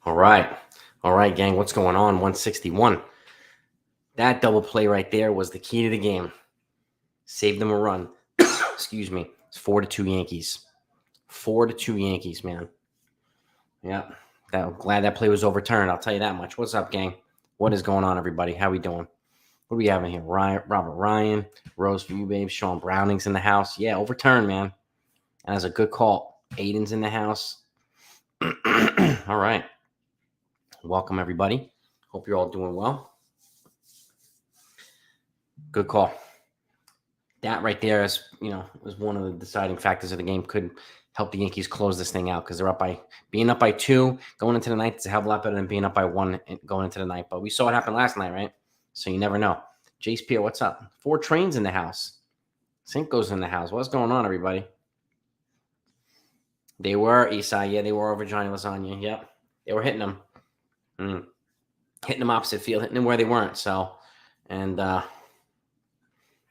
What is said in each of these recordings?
All right. All right, gang. What's going on? 161. That double play right there was the key to the game. Saved them a run. Excuse me. It's 4-2 Yankees. 4-2 Yankees, man. Yeah. Glad that play was overturned. I'll tell you that much. What's up, gang? What is going on, everybody? How we doing? What do we having here? Robert Ryan, Rose for you, babe. Sean Browning's in the house. Yeah, overturned, man. And that's a good call. Aiden's in the house. All right. Welcome, everybody. Hope you're all doing well. Good call. That right there is, was one of the deciding factors of the game. Could help the Yankees close this thing out because they're being up by 2 going into the ninth. It's a hell of a lot better than being up by 1 going into the ninth. But we saw it happen last night, right? So you never know. Jace Pierre, what's up? 4 trains in the house. Cinco's in the house. What's going on, everybody? They were, Esai. Yeah, they were over Johnny Lasagna. Yep. They were hitting them. Hitting them opposite field, hitting them where they weren't. So, and,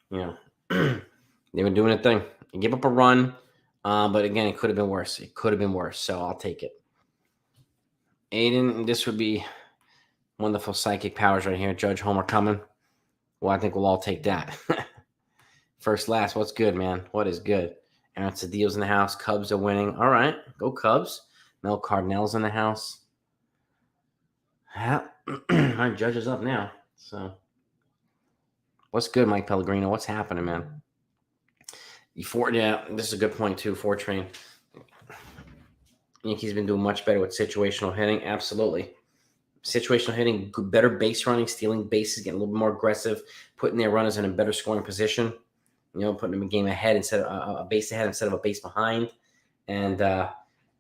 they were doing a thing. They gave up a run, but again, it could have been worse. It could have been worse, so I'll take it. Aiden, this would be wonderful psychic powers right here. Judge Homer coming. Well, I think we'll all take that. First, last. What's good, man? What is good? Aaron Cedillo's in the house. Cubs are winning. All right, go Cubs. Mel Cardinel's in the house. Yeah. All right, Judge is up now. So, what's good, Mike Pellegrino? What's happening, man? Yeah, this is a good point too. 4 train. Yankees been doing much better with situational hitting. Absolutely. Situational hitting, better base running, stealing bases, getting a little bit more aggressive, putting their runners in a better scoring position. Putting them a game ahead instead of a base ahead instead of a base behind. And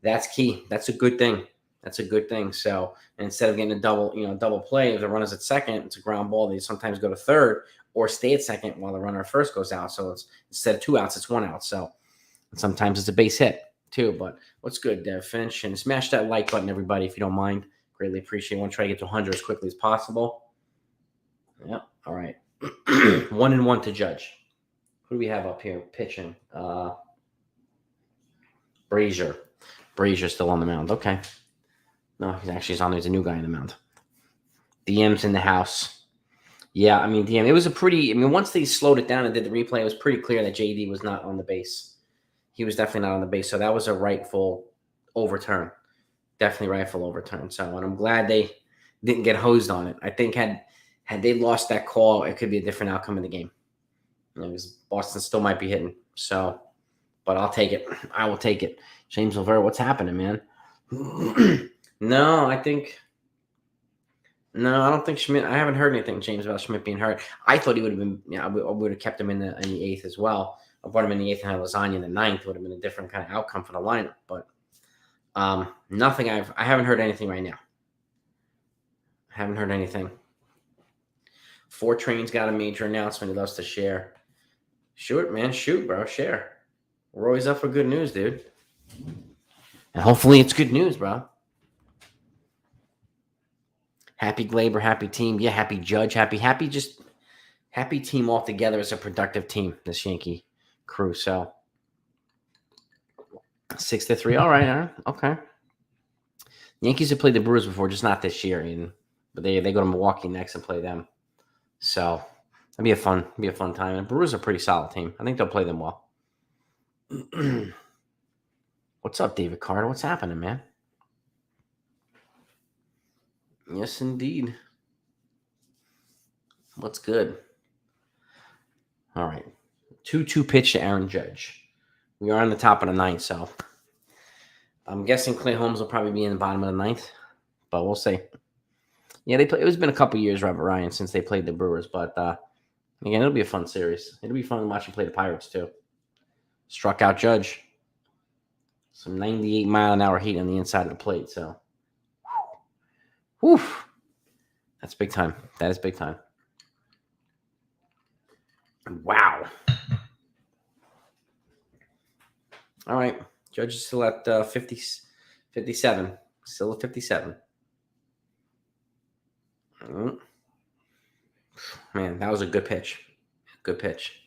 that's key. That's a good thing. That's a good thing. So instead of getting a double play, if the runner's at second, it's a ground ball. They sometimes go to third or stay at second while the runner at first goes out. So it's instead of 2 outs, it's 1 out. So sometimes it's a base hit too. But what's good, Finch? And smash that like button, everybody, if you don't mind. Greatly appreciate it. I want to try to get to 100 as quickly as possible. Yep. All right. 1-1 to Judge. Who do we have up here pitching? Brazier. Brazier's still on the mound. Okay. No, he's on. There's a new guy in the mound. DM's in the house. Yeah, DM. It was once they slowed it down and did the replay, it was pretty clear that JD was not on the base. He was definitely not on the base. So that was a rightful overturn. Definitely rightful overturn. So, and I'm glad they didn't get hosed on it. I think had they lost that call, it could be a different outcome in the game. Because Boston still might be hitting. So, but I'll take it. I will take it. James Olvera, what's happening, man? No, I don't think Schmidt. I haven't heard anything, James, about Schmidt being hurt. I thought he would have been. I would have kept him in the 8th as well. I brought him in the 8th and had Lasagna in the 9th. Would have been a different kind of outcome for the lineup. But nothing. I haven't heard anything right now. I haven't heard anything. 4 Train's got a major announcement he loves to share. Shoot, man. Shoot, bro. Share. We're always up for good news, dude. And hopefully it's good news, bro. Happy Glaber, happy team. Yeah, happy Judge, happy team altogether. It's a productive team, this Yankee crew. So 6-3. All right. Okay. Yankees have played the Brewers before, just not this year, Aiden. But they go to Milwaukee next and play them. So that'd be a fun time. And Brewers are a pretty solid team. I think they'll play them well. What's up, David Carter? What's happening, man? Yes, indeed. What's good? All right. 2-2 pitch to Aaron Judge. We are on the top of the 9th, so I'm guessing Clay Holmes will probably be in the bottom of the 9th, but we'll see. Yeah, it's been a couple years, Robert Ryan, since they played the Brewers, but again, it'll be a fun series. It'll be fun watching play the Pirates too. Struck out Judge. Some 98-mile-an-hour heat on the inside of the plate, so. Whew. That's big time. That is big time. Wow. All right. Judge is still at 57. Still at 57. Man, that was a good pitch. Good pitch.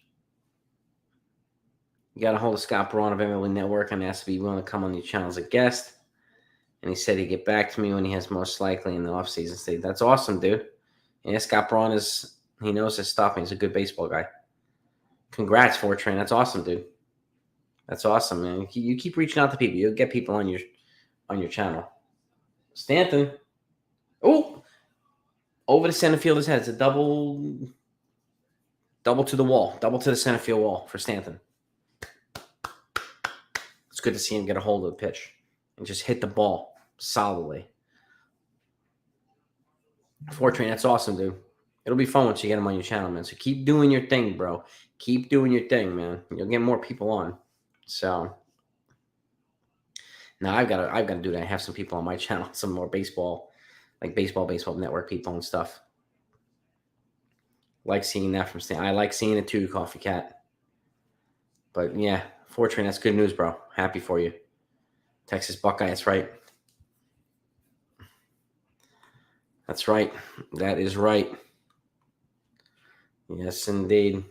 You got a hold of Scott Braun of MLB Network and asked to be willing to come on the channel as a guest. And he said he'd get back to me when he has most likely in the offseason state. That's awesome, dude. And Scott Braun he knows his stuff, and he's a good baseball guy. Congrats, Fortran. That's awesome, dude. That's awesome, man. You keep reaching out to people. You'll get people on your channel. Stanton. Oh, over the center fielder's head. It's a double to the wall. Double to the center field wall for Stanton. It's good to see him get a hold of the pitch and just hit the ball solidly. Fortran, that's awesome, dude. It'll be fun once you get him on your channel, man. So keep doing your thing, bro. Keep doing your thing, man. You'll get more people on. So now I've got to do that. I have some people on my channel, some more baseball, like baseball network people and stuff. Like seeing that from Stan. I like seeing it too, Coffee Cat. But yeah, Fortran, that's good news, bro. Happy for you. Texas Buckeye, that's right. That's right. That is right. Yes, indeed.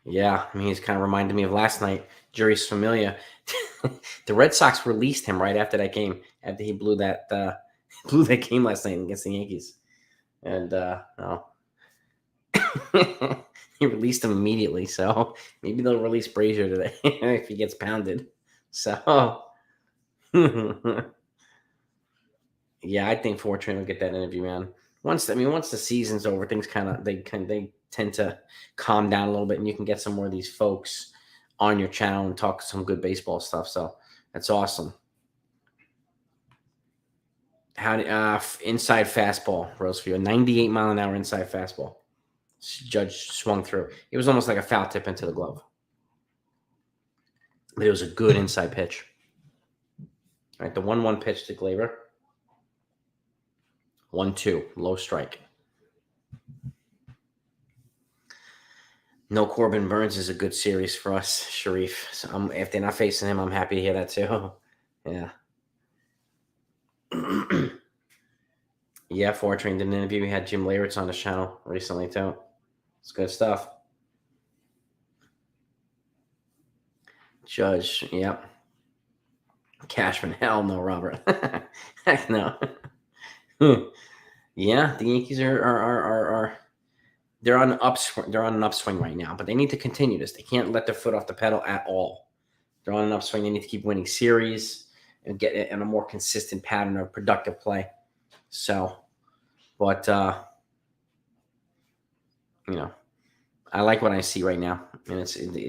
Yeah, I mean, he's kind of reminded me of last night. Juris Familia. The Red Sox released him right after that game, after he blew that game last night against the Yankees. And he released him immediately. So maybe they'll release Brazier today if he gets pounded. So yeah, I think Fortran will get that interview, man. Once the season's over, things they tend to calm down a little bit, and you can get some more of these folks on your channel and talk some good baseball stuff. So that's awesome. Inside fastball, Rosefield, 98 mile an hour inside fastball. Judge swung through. It was almost like a foul tip into the glove, but it was a good inside pitch. All right, the 1-1 pitch to Glaber. 1-2, low strike. No Corbin Burns is a good series for us, Sharif. So if they're not facing him, I'm happy to hear that too. Yeah. Yeah, Fortran did an interview. We had Jim Leyritz on the channel recently too. It's good stuff. Judge, yep. Cashman, hell no, Robert. Heck no. Yeah, the Yankees are they're on an upswing. They're on an upswing right now, but they need to continue this. They can't let their foot off the pedal at all. They're on an upswing. They need to keep winning series and get in a more consistent pattern of productive play. So, but I like what I see right now, and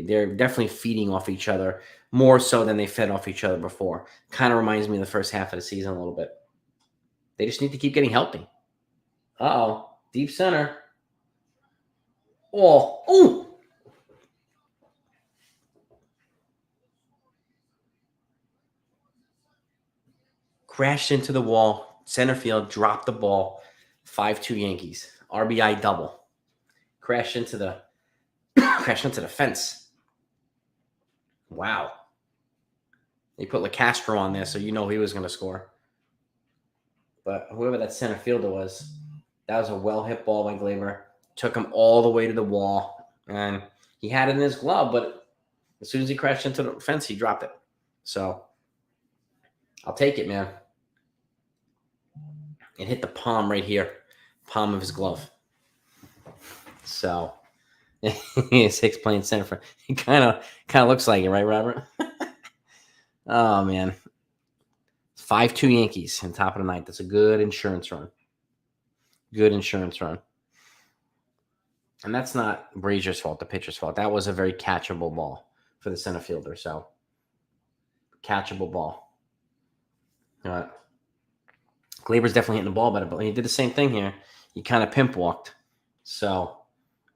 they're definitely feeding off each other more so than they fed off each other before. Kind of reminds me of the first half of the season a little bit. They just need to keep getting healthy. Uh-oh, deep center. Oh, ooh. Crashed into the wall. Center field, dropped the ball. 5-2 Yankees. RBI double. Crashed into the fence. Wow. They put LeCastro on there, so you know he was going to score. But whoever that center fielder was, that was a well-hit ball by Glaber. Took him all the way to the wall. And he had it in his glove, but as soon as he crashed into the fence, he dropped it. So I'll take it, man. It hit the palm right here. Palm of his glove. So he's Hicks playing center for. He kind of looks like it, right, Robert? Oh man, 5-2 Yankees on top of the ninth. That's a good insurance run. Good insurance run. And that's not Brazier's fault, the pitcher's fault. That was a very catchable ball for the center fielder. So catchable ball. Glaber's definitely hitting the ball better, but he did the same thing here. He kind of pimp walked. So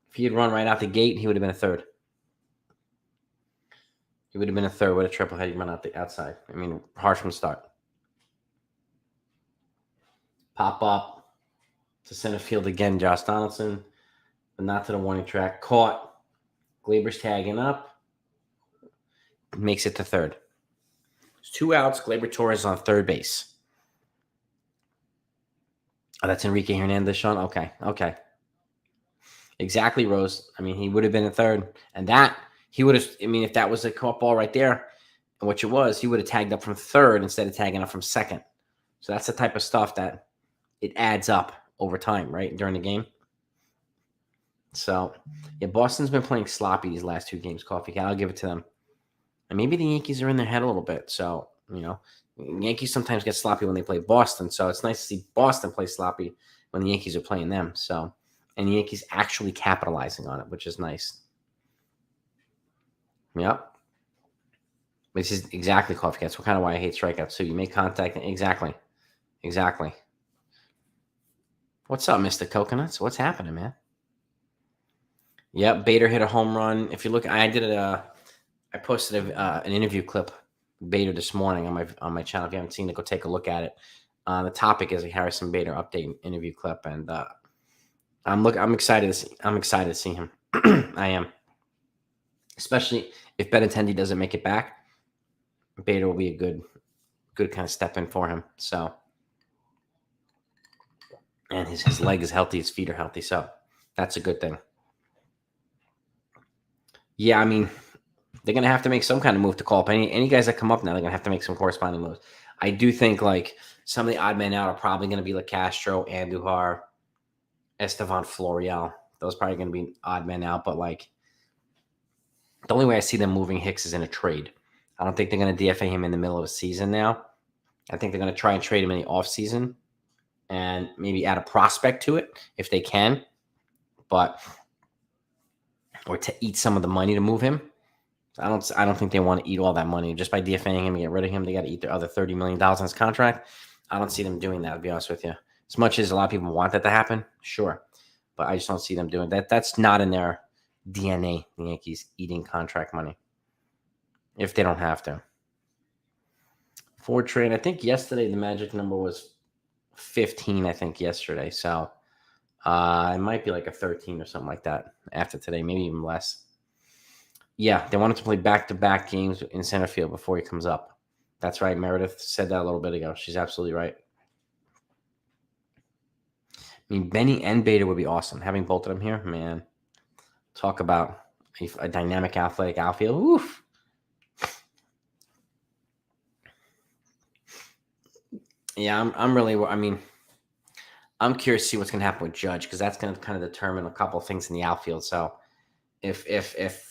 if he had run right out the gate, he would have been a third. He would have been a third with a triple had he run out the outside. I mean, harsh from the start. Pop up to center field again, Josh Donaldson, but not to the warning track. Caught. Glaber's tagging up. Makes it to third. There's 2 outs. Glaber Torres on third base. Oh, that's Enrique Hernandez, Sean? Okay. Exactly, Rose. I mean, he would have been a third. And that He would have. I mean, if that was a caught ball right there, and which it was, he would have tagged up from third instead of tagging up from second. So that's the type of stuff that it adds up over time, right, during the game. So, yeah, Boston's been playing sloppy these last 2 games, Coffee Cat. I'll give it to them. And maybe the Yankees are in their head a little bit. So, Yankees sometimes get sloppy when they play Boston. So it's nice to see Boston play sloppy when the Yankees are playing them. So, and the Yankees actually capitalizing on it, which is nice. Yep. Which is exactly Coffee Cats. What kind of why I hate strikeouts too? You make contact. Exactly. What's up, Mr. Coconuts? What's happening, man? Yep, Bader hit a home run. If you look, I posted an interview clip Bader this morning on my channel. If you haven't seen it, go take a look at it. The topic is a Harrison Bader update interview clip, and I'm excited to see him. I am, especially if Benintendi doesn't make it back. Bader will be a good kind of step in for him. So, and his leg is healthy, his feet are healthy, so that's a good thing. Yeah, I mean, they're going to have to make some kind of move to call up any guys that come up now. They're going to have to make some corresponding moves. I do think like some of the odd men out are probably going to be like Castro, Andujar, Estevan Florial. Those probably going to be odd men out. But like the only way I see them moving Hicks is in a trade. I don't think they're going to DFA him in the middle of a season now. I think they're going to try and trade him in the offseason and maybe add a prospect to it if they can. Or to eat some of the money to move him. I don't think they want to eat all that money just by DFAing him and get rid of him. They got to eat their other $30 million on his contract. I don't see them doing that, to be honest with you. As much as a lot of people want that to happen, sure. But I just don't see them doing that. That's not in their DNA, the Yankees eating contract money. If they don't have to. Ford trade, I think yesterday the magic number was 15, I think, yesterday. So it might be like a 13 or something like that after today, maybe even less. Yeah, they wanted to play back-to-back games in center field before he comes up. That's right. Meredith said that a little bit ago. She's absolutely right. I mean, Benny and Bader would be awesome. Having both of them here, man. Talk about a dynamic, athletic outfield. Oof. Yeah, I'm curious to see what's going to happen with Judge because that's going to kind of determine a couple of things in the outfield. So if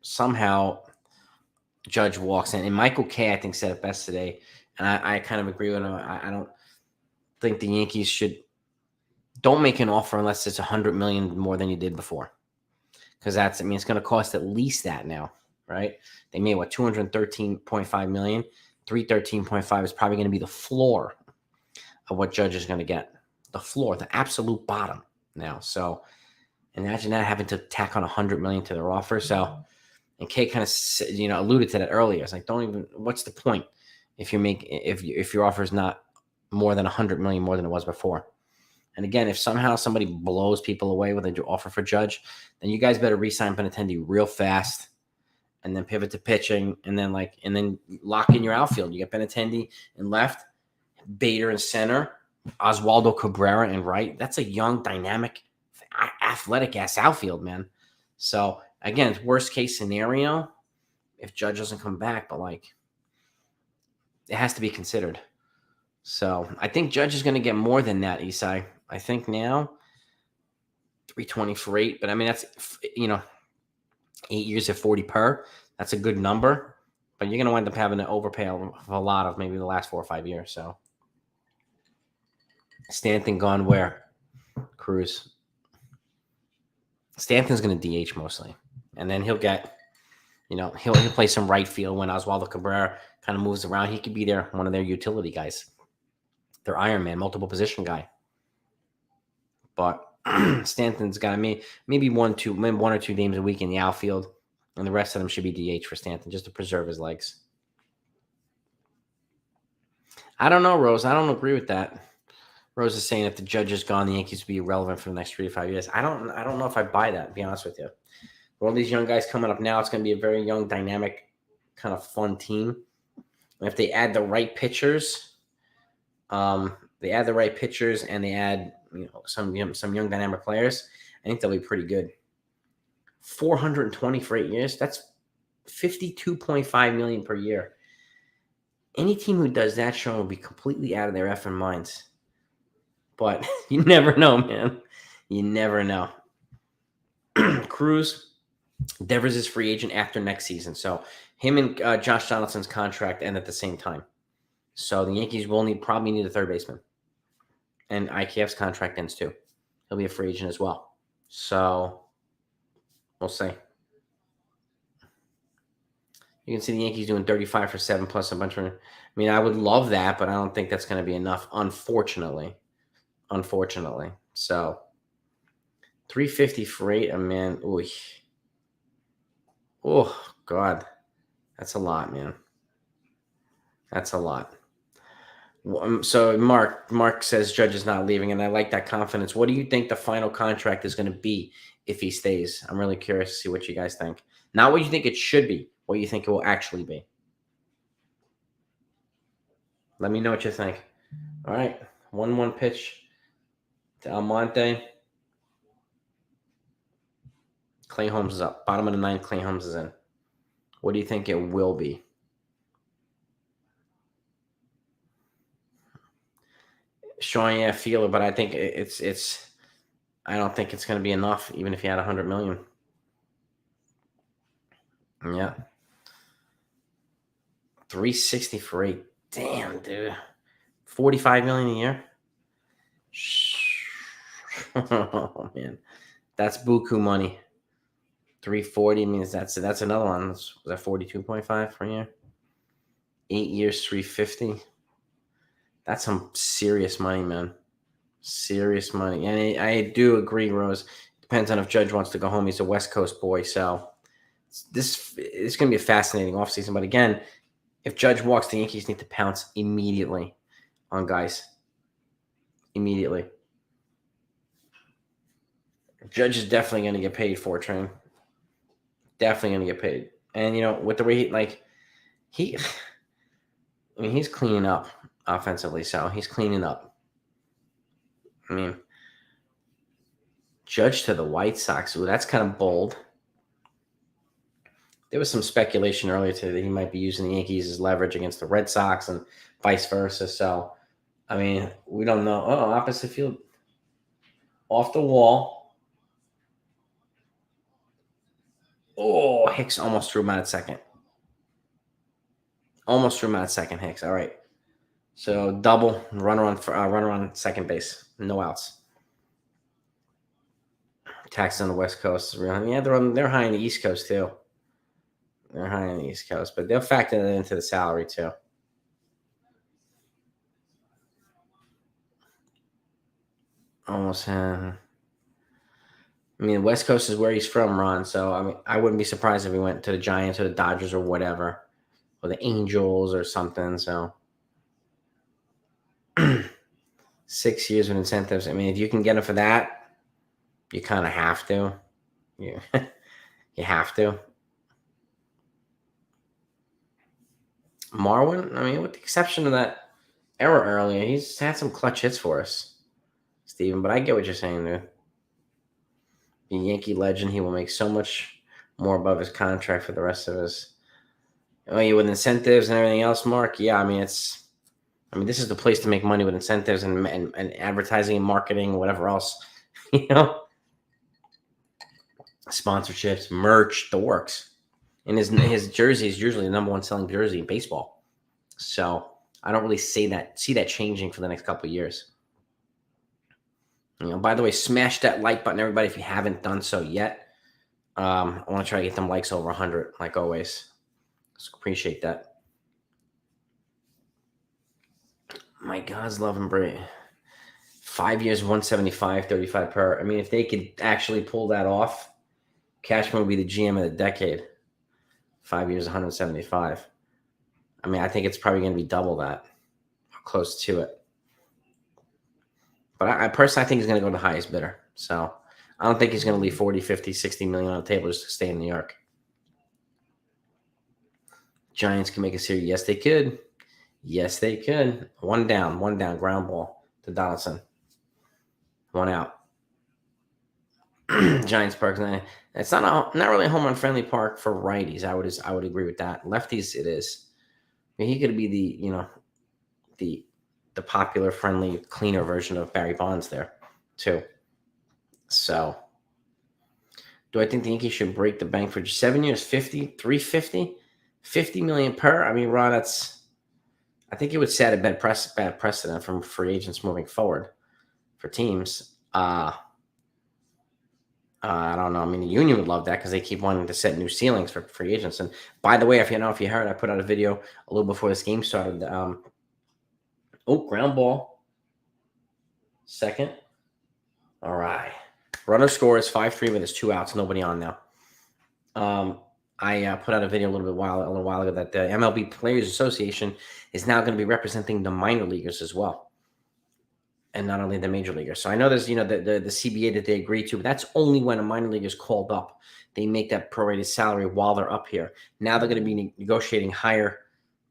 somehow Judge walks in, and Michael Kay, I think, said it best today, and I kind of agree with him. I don't think the Yankees don't make an offer unless it's $100 million more than you did before, because it's going to cost at least that now, right? They made $213.5 million. 313.5 is probably going to be the floor of what Judge is going to get, the floor, the absolute bottom now. So imagine that having to tack on $100 million to their offer. So. And Kay kind of, alluded to that earlier. It's like, what's the point if your offer is not more than $100 million more than it was before? And again, if somehow somebody blows people away with an offer for Judge, then you guys better re-sign Benintendi real fast, and then pivot to pitching, and then lock in your outfield. You get Benintendi in left, Bader in center, Oswaldo Cabrera in right. That's a young, dynamic, athletic ass outfield, man. So. Again, it's worst case scenario if Judge doesn't come back, but it has to be considered. So I think Judge is going to get more than that, Isai. I think now 320 for 8, but I mean that's 8 years at 40 per. That's a good number, but you're going to wind up having to overpay of a lot of maybe the last 4 or 5 years. So Stanton gone where? Cruz. Stanton's going to DH mostly. And then he'll get, he'll play some right field when Oswaldo Cabrera kind of moves around. He could be one of their utility guys. Their Iron Man, multiple position guy. But Stanton's got maybe one or two games a week in the outfield, and the rest of them should be DH for Stanton just to preserve his legs. I don't know, Rose. I don't agree with that. Rose is saying if the Judge is gone, the Yankees will be irrelevant for the next 3 to 5 years. I don't know if I buy that, to be honest with you. All these young guys coming up now, it's going to be a very young, dynamic, kind of fun team. And if they add the right pitchers, and they add some young dynamic players, I think they'll be pretty good 420 for 8 years. That's 52.5 million per year. Any team who does that, Sean, will be completely out of their effing minds. But you never know, man. You never know. Cruz, Devers is free agent after next season. So him and Josh Donaldson's contract end at the same time. So the Yankees will probably need a third baseman. And IKF's contract ends too. He'll be a free agent as well. So we'll see. You can see the Yankees doing 35 for 7 plus a bunch of. I mean, I would love that, but I don't think that's going to be enough, unfortunately. So 350 for 8, man. Ooh. Oh, God. That's a lot, man. That's a lot. So Mark says Judge is not leaving, and I like that confidence. What do you think the final contract is going to be if he stays? I'm really curious to see what you guys think. Not what you think it should be, what you think it will actually be. Let me know what you think. All right, 1-1 pitch to Almonte. Clay Holmes is up. Bottom of the ninth, Clay Holmes is in. What do you think it will be? Sean, yeah, feel it, but I think it's. I don't think it's going to be enough, even if you had 100 million. Yeah. 360 for 8. Damn, dude. 45 million a year. Oh man, that's buku money. 340 means that's another one. Was that 42.5 per year? 8 years, 350. That's some serious money, man. Serious money. And I do agree, Rose. Depends on if Judge wants to go home. He's a West Coast boy, so this is going to be a fascinating offseason. But again, if Judge walks, the Yankees need to pounce immediately on guys. Immediately. Judge is definitely going to get paid for train. Definitely going to get paid. And, with the way he's cleaning up offensively, so he's cleaning up. I mean, Judge to the White Sox. Ooh, that's kind of bold. There was some speculation earlier today that he might be using the Yankees as leverage against the Red Sox and vice versa. So, I mean, we don't know. Oh, opposite field. Off the wall. Oh, Hicks almost threw him out at second. Hicks. All right. So double runner on second base. No outs. Taxes on the West Coast is real. Yeah, they're high on the East Coast too. They're high on the East Coast, but they'll factor that into the salary too. Almost. I mean, West Coast is where he's from, Ron. So I mean, I wouldn't be surprised if he went to the Giants or the Dodgers or whatever, or the Angels or something. So 6 years with incentives. I mean, if you can get him for that, you kind of have to. Yeah, you have to. Marwin, I mean, with the exception of that error earlier, he's had some clutch hits for us, Steven. But I get what you're saying, dude. The Yankee legend, he will make so much more above his contract for the rest of his. Oh, yeah, with incentives and everything else, Mark. Yeah, I mean, this is the place to make money with incentives and advertising and marketing, whatever else, sponsorships, merch, the works. And his jersey is usually the number one selling jersey in baseball. So I don't really see that changing for the next couple of years. By the way, smash that like button, everybody, if you haven't done so yet. I want to try to get them likes over 100, like always. So appreciate that. My God's love and Bray. 5 years, 175, 35 per. I mean, if they could actually pull that off, Cashman would be the GM of the decade. 5 years, 175. I mean, I think it's probably going to be double that, close to it. But I personally think he's going to go to the highest bidder. So I don't think he's going to leave 40, 50, 60 million on the table just to stay in New York. Giants can make a series. Yes, they could. Yes, they could. One down, ground ball to Donaldson. 1 out. Giants Park's not. It's not really a home run friendly park for righties. I would agree with that. Lefties, it is. I mean, he could be the the the popular, friendly, cleaner version of Barry Bonds there, too. So, do I think the Yankees should break the bank for 7 years, 50, 350, 50 million per? I mean, Ron, that's. I think it would set a bad precedent from free agents moving forward for teams. I don't know. I mean, the union would love that because they keep wanting to set new ceilings for free agents. And by the way, if you heard, I put out a video a little before this game started. Ground ball, second. All right, runner scores 5-3 with his 2 outs, nobody on now. I put out a video a little while ago that the MLB Players Association is now going to be representing the minor leaguers as well, and not only the major leaguers. So I know there's the CBA that they agreed to, but that's only when a minor leaguer is called up. They make that prorated salary while they're up here. Now they're going to be negotiating higher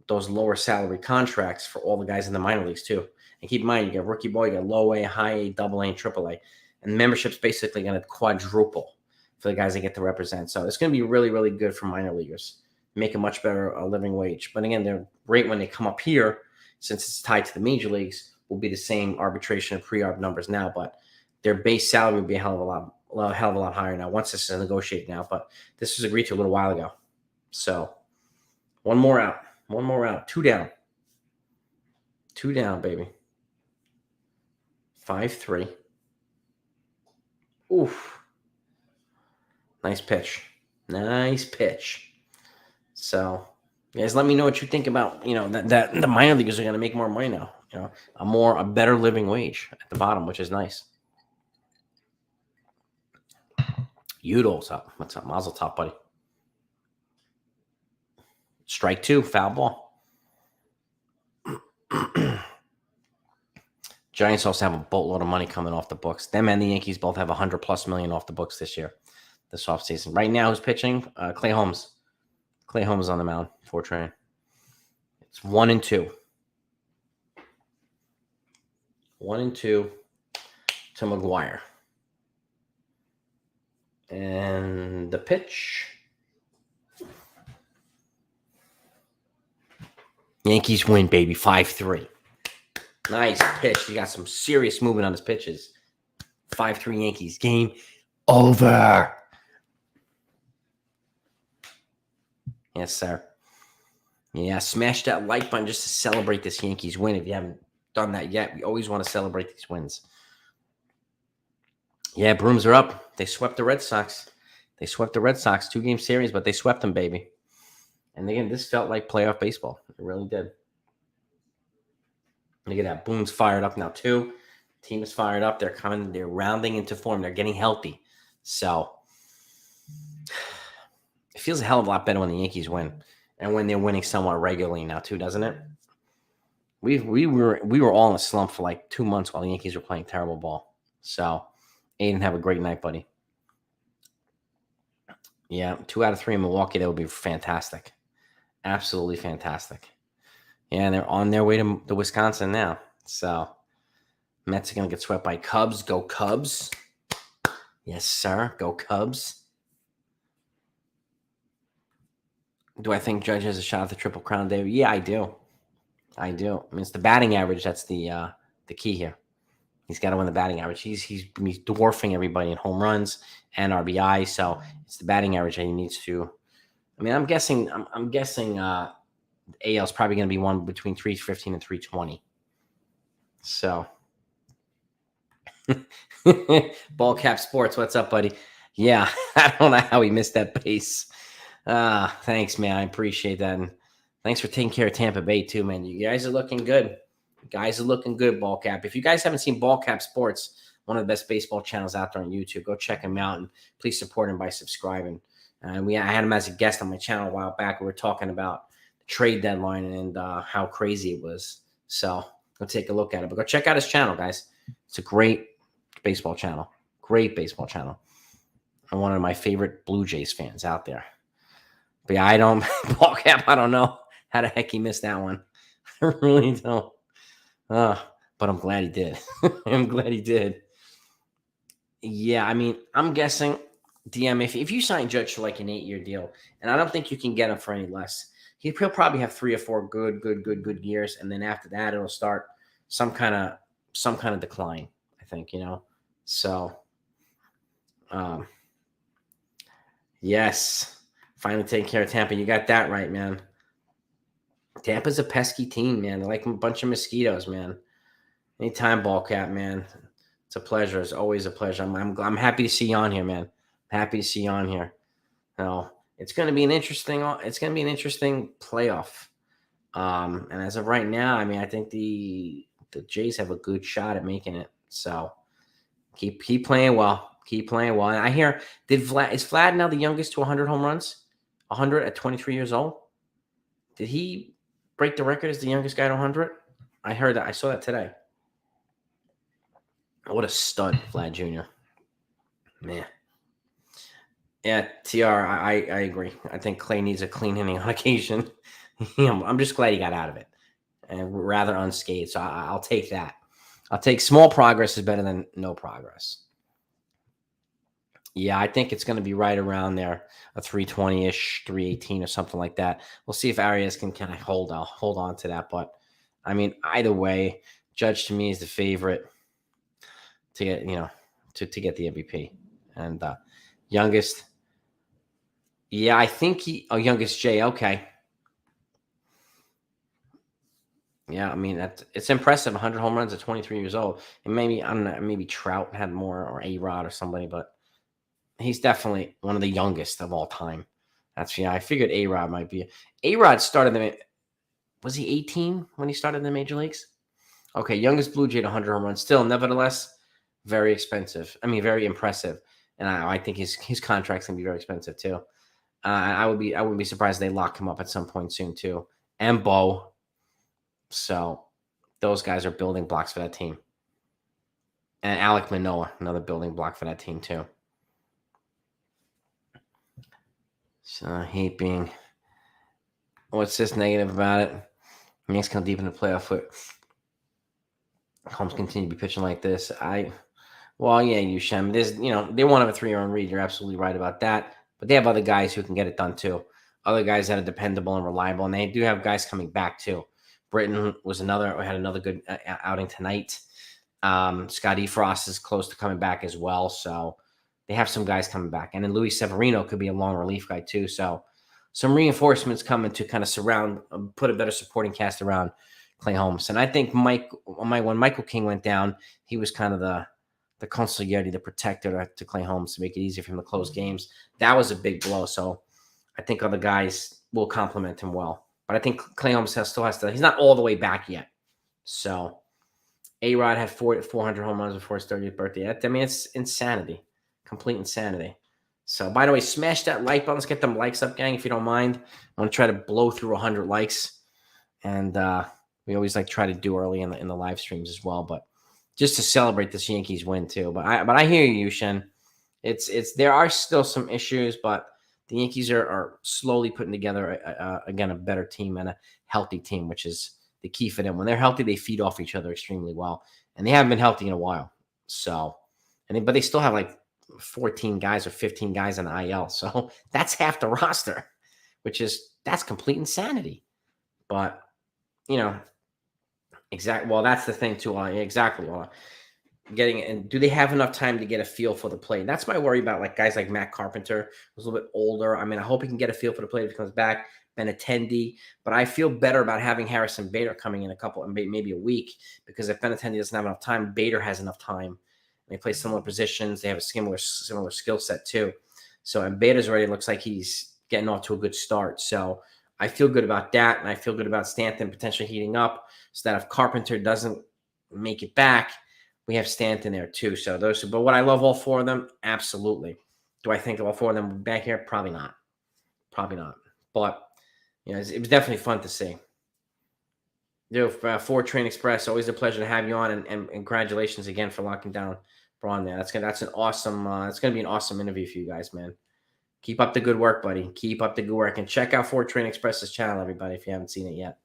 those lower salary contracts for all the guys in the minor leagues too. And keep in mind, you got rookie ball, you got low A, high A, double A, and triple A, and membership's basically going to quadruple for the guys that get to represent. So it's going to be really, really good for minor leaguers. Make a much better living wage. But again, they're great when they come up here, since it's tied to the major leagues. Will be the same arbitration and pre-arb numbers now, but their base salary would be a hell of a lot higher now once this is negotiated now. But this was agreed to a little while ago. So one more out, 2 down. 2 down, baby. 5-3. Oof. Nice pitch. So, guys, let me know what you think about, that the minor leaguers are going to make more money now. A better living wage at the bottom, which is nice. Udall's up. What's up? Mazel tov, buddy. Strike 2, foul ball. Giants also have a boatload of money coming off the books. Them and the Yankees both have $100+ million off the books this offseason. Right now, who's pitching? Clay Holmes. Clay Holmes on the mound for Train. It's 1-2. 1-2 to McGuire. And the pitch. Yankees win, baby, 5-3. Nice pitch. You got some serious movement on his pitches. 5-3 Yankees. Game over. Yes, sir. Yeah, smash that like button just to celebrate this Yankees win. If you haven't done that yet, we always want to celebrate these wins. Yeah, brooms are up. They swept the Red Sox. 2-game series, but they swept them, baby. And again, this felt like playoff baseball. It really did. Look at that. Boone's fired up now, too. Team is fired up. They're rounding into form. They're getting healthy. So it feels a hell of a lot better when the Yankees win. And when they're winning somewhat regularly now, too, doesn't it? We were all in a slump for like 2 months while the Yankees were playing terrible ball. So, Aiden, have a great night, buddy. Yeah, 2 out of 3 in Milwaukee. That would be fantastic. Absolutely fantastic. Yeah, and they're on their way to Wisconsin now. So, Mets are going to get swept by Cubs. Go Cubs. Yes, sir. Go Cubs. Do I think Judge has a shot at the Triple Crown, Dave? Yeah, I do. I mean, it's the batting average that's the key here. He's got to win the batting average. He's dwarfing everybody in home runs and RBI. So it's the batting average that he needs to. I mean, I'm guessing AL is probably going to be one between 315 and 320. So, Ball Cap Sports, what's up, buddy? Yeah, I don't know how he missed that base. Thanks, man. I appreciate that. And thanks for taking care of Tampa Bay, too, man. You guys are looking good. Ball Cap. If you guys haven't seen Ball Cap Sports, one of the best baseball channels out there on YouTube, go check him out and please support him by subscribing. I had him as a guest on my channel a while back. We were talking about the trade deadline and how crazy it was. So go take a look at it. But go check out his channel, guys. It's a great baseball channel. I'm one of my favorite Blue Jays fans out there. But yeah, Ball Cap, I don't know how the heck he missed that one. I really don't. But I'm glad he did. Yeah, I mean, I'm guessing DM if you sign Judge for like an 8-year deal, and I don't think you can get him for any less. He'll probably have 3 or 4 good years, and then after that, it'll start some kind of some kind of decline. I think So, um, yes, finally taking care of Tampa. You got that right, man. Tampa's a pesky team, man. They're like a bunch of mosquitoes, man. Anytime, ball cap, man. It's a pleasure. It's always a pleasure. I'm happy to see you on here, man. Happy to see you on here. It's going to be an interesting. It's going to be an interesting playoff. And as of right now, I mean, I think the Jays have a good shot at making it. So keep playing well. Keep playing well. And I hear is Vlad now the youngest to 100 home runs? 100 at 23 years old. Did he break the record as the youngest guy to 100? I heard that. I saw that today. What a stud, Vlad Jr. Man. Yeah, TR, I agree. I think Clay needs a clean hitting on occasion. I'm just glad he got out of it, and rather unscathed. So I'll take that. I'll take small progress is better than no progress. Yeah, I think it's going to be right around there, a 320-ish, 318 or something like that. We'll see if Arias can kind of hold on to that. But I mean, either way, Judge to me is the favorite to get to get the MVP, and youngest. Yeah, I think youngest Jay. Okay. Yeah, I mean it's impressive. 100 home runs at 23 years old. And maybe I don't know. Maybe Trout had more, or A-Rod or somebody, but he's definitely one of the youngest of all time. I figured A-Rod might be. A-Rod started was he 18 when he started in the major leagues? Okay, youngest Blue Jay to 100 home runs. Still, nevertheless, very expensive. I mean, very impressive. And I think his contract's gonna be very expensive too. I wouldn't be surprised if they lock him up at some point soon too. And Bo. So those guys are building blocks for that team. And Alek Manoah, another building block for that team too. So hate being what's this negative about it? Yanks come deep in the playoff with Holmes continue to be pitching like this. You Shem. There's they won't have a 3-run lead. You're absolutely right about that. But they have other guys who can get it done too. Other guys that are dependable and reliable, and they do have guys coming back too. Britton had another good outing tonight. Scotty Frost is close to coming back as well, so they have some guys coming back. And then Luis Severino could be a long relief guy too. So some reinforcements coming to kind of put a better supporting cast around Clay Holmes. And I think when Michael King went down, he was kind of the consigliere, the protector to Clay Holmes to make it easier for him to close games. That was a big blow. So I think other guys will complement him well. But I think Clay Holmes still has to. He's not all the way back yet. So A-Rod had 400 home runs before his 30th birthday. I mean, it's insanity, complete insanity. So, by the way, smash that like button. Let's get them likes up, gang, if you don't mind. I want to try to blow through 100 likes, and we always try to do early in the live streams as well. But just to celebrate this Yankees win too. But I hear you, Shen. It's there are still some issues, but the Yankees are slowly putting together again a better team and a healthy team, which is the key for them. When they're healthy, they feed off each other extremely well, and they haven't been healthy in a while. So, but they still have 14 guys or 15 guys in the IL, so that's half the roster, that's complete insanity. But exactly. Well, that's the thing too. Exactly. And do they have enough time to get a feel for the play? That's my worry about guys like Matt Carpenter, who's a little bit older. I mean, I hope he can get a feel for the play if he comes back. Benintendi, but I feel better about having Harrison Bader coming in maybe a week, because if Benintendi doesn't have enough time, Bader has enough time. They play similar positions. They have a similar skill set too. So, and Bader's already looks like he's getting off to a good start. So I feel good about that, and I feel good about Stanton potentially heating up, so that if Carpenter doesn't make it back, we have Stanton there too. So but what I love all four of them, absolutely. Do I think all four of them will be back here? Probably not. But it was definitely fun to see. Ford Train Express, always a pleasure to have you on, and congratulations again for locking down Braun there. That's an awesome. It's gonna be an awesome interview for you guys, man. Keep up the good work, buddy. Keep up the good work, and check out Ford Train Express's channel, everybody, if you haven't seen it yet.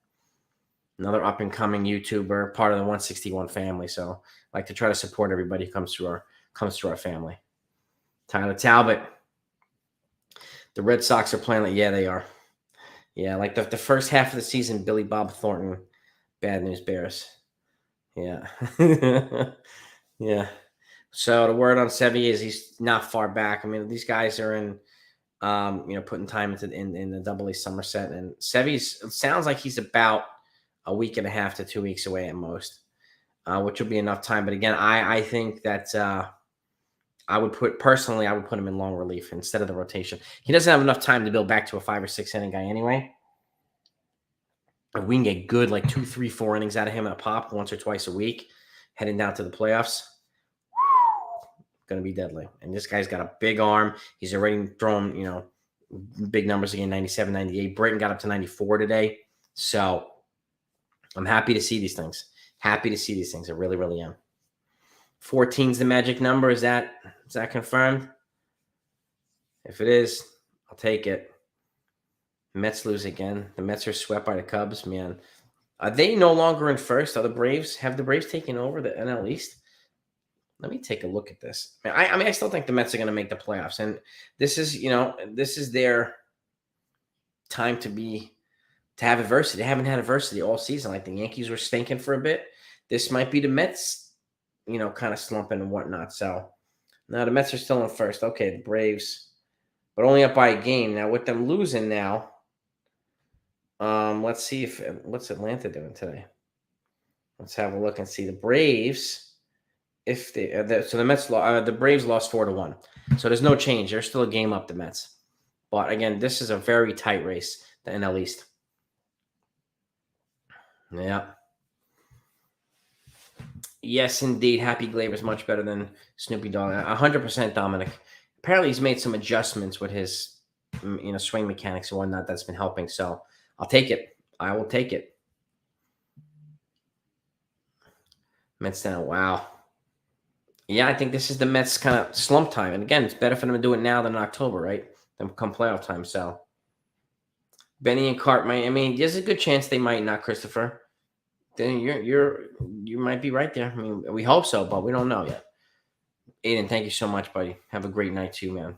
Another up and coming YouTuber, part of the 161 family. So I like to try to support everybody who comes through comes to our family. Tyler Talbot. The Red Sox are playing like, yeah, they are. Yeah, like the first half of the season, Billy Bob Thornton, bad news bears. Yeah. Yeah. So the word on Sevy is he's not far back. I mean, these guys are in, putting time into in the Double A Somerset, and Sevy's it sounds like he's about a week and a half to 2 weeks away at most, which will be enough time. But again, I think that I would put him in long relief instead of the rotation. He doesn't have enough time to build back to a 5 or 6 inning guy anyway. If we can get good like 2, 3, 4 innings out of him at a pop once or twice a week, heading down to the playoffs, going to be deadly. And this guy's got a big arm. He's already thrown, big numbers again, 97, 98. Britton got up to 94 today. So I'm happy to see these things. Happy to see these things. I really, really am. 14's the magic number. Is that confirmed? If it is, I'll take it. Mets lose again. The Mets are swept by the Cubs, man. Are they no longer in first? Have the Braves taken over the NL East? Let me take a look at this. I still think the Mets are going to make the playoffs, and this is their time to have adversity. They haven't had adversity all season. Like the Yankees were stinking for a bit. This might be the Mets, kind of slumping and whatnot. So now the Mets are still in first. Okay, the Braves, but only up by a game now. With them losing now, let's see what's Atlanta doing today. Let's have a look and see the Braves. If they so the Mets the Braves lost 4-1, so there's no change. There's still a game up, the Mets, but again, this is a very tight race, the NL East. Yeah. Yes, indeed. Happy Glaber's much better than Snoopy Dogg. 100% Dominic. Apparently, he's made some adjustments with his swing mechanics and whatnot that's been helping. So I'll take it. I will take it. Mets down. Wow. Yeah, I think this is the Mets kind of slump time. And again, it's better for them to do it now than in October, right? Than come playoff time. So Benny and Cart might. I mean, there's a good chance they might not, Christopher. Then you might be right there. I mean, we hope so, but we don't know yet. Aiden, thank you so much, buddy. Have a great night too, man.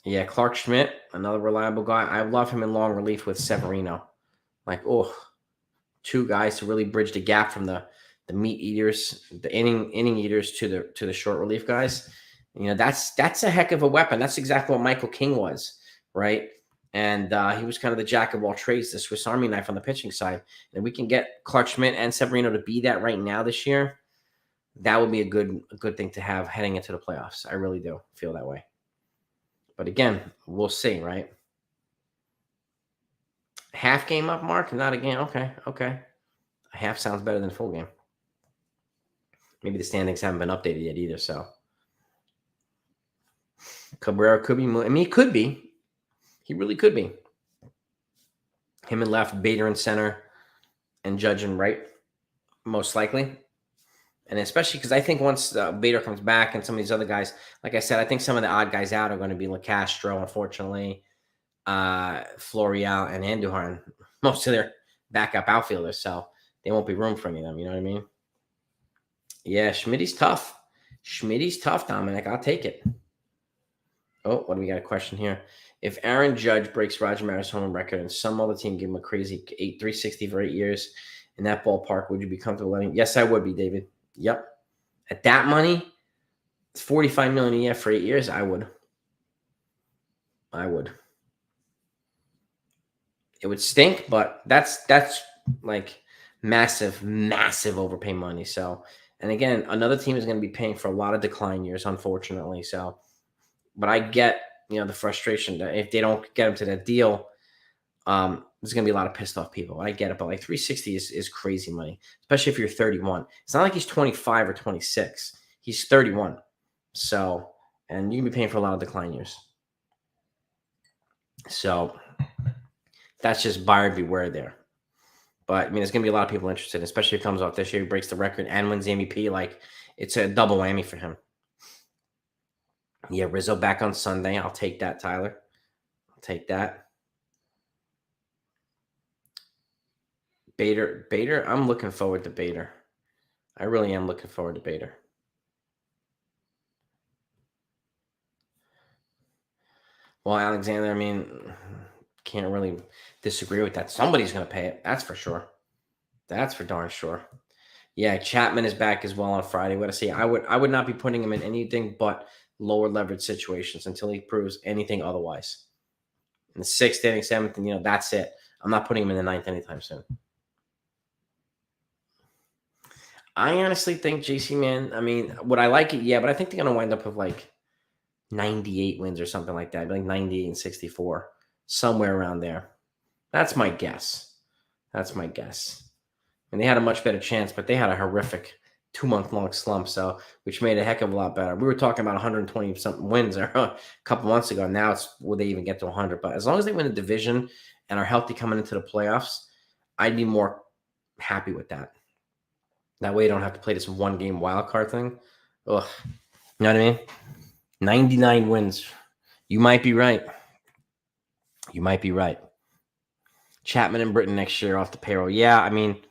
Yeah, Clark Schmidt, another reliable guy. I love him in long relief with Severino. Like, two guys to really bridge the gap from the meat eaters, the inning eaters to the short relief guys. That's a heck of a weapon. That's exactly what Michael King was, right? And he was kind of the jack of all trades, the Swiss Army knife on the pitching side. And we can get Clark Schmidt and Severino to be that right now this year. That would be a good thing to have heading into the playoffs. I really do feel that way. But again, we'll see, right? Half game up, Mark? Not a game. Okay. A half sounds better than a full game. Maybe the standings haven't been updated yet either, so. Cabrera could be. I mean, he could be. He really could be. Him in left, Bader in center, and Judge in right, most likely. And especially because I think once Bader comes back and some of these other guys, like I said, I think some of the odd guys out are going to be LaCastro, unfortunately, Florial, and Andujar. Most of their backup outfielders, so there won't be room for any of them. You know what I mean? Yeah, Schmidt's tough. Dominic. I'll take it. Oh, what do we got a question here? If Aaron Judge breaks Roger Maris' home run record and some other team give him a crazy 360 for 8 years in that ballpark, would you be comfortable letting? Yes, I would be, David. Yep. At that money, it's $45 million a year for 8 years. I would. It would stink, but that's like massive overpay money. So, and again, another team is going to be paying for a lot of decline years, unfortunately. So, but I get the frustration that if they don't get him to that deal, there's going to be a lot of pissed off people. I get it, but like 360 is crazy money, especially if you're 31. It's not like he's 25 or 26. He's 31. So, and you can be paying for a lot of decline years. So that's just buyer beware there. But I mean, there's going to be a lot of people interested, especially if he comes off this year, he breaks the record and wins the MVP. Like, it's a double whammy for him. Yeah, Rizzo back on Sunday. I'll take that, Tyler. I'll take that. Bader. I'm looking forward to Bader. I really am looking forward to Bader. Well, Alexander, I mean, can't really disagree with that. Somebody's going to pay it. That's for sure. That's for darn sure. Yeah, Chapman is back as well on Friday. What to see? I would not be putting him in anything but lower leverage situations until he proves anything otherwise. In the sixth inning, seventh, and that's it. I'm not putting him in the ninth anytime soon. I honestly think JC man. I mean, would I like it? Yeah, but I think they're gonna wind up with like 98 wins or something like that, like 98 and 64, somewhere around there. That's my guess. That's my guess. And they had a much better chance, but they had a horrific 2 month long slump, so which made it a heck of a lot better. We were talking about 120 something wins a couple months ago. Now it's will they even get to 100? But as long as they win the division and are healthy coming into the playoffs, I'd be more happy with that. That way, you don't have to play this one game wild card thing. Ugh, you know what I mean? 99 wins. You might be right. You might be right. Chapman and Britton next year off the payroll. Yeah, I mean,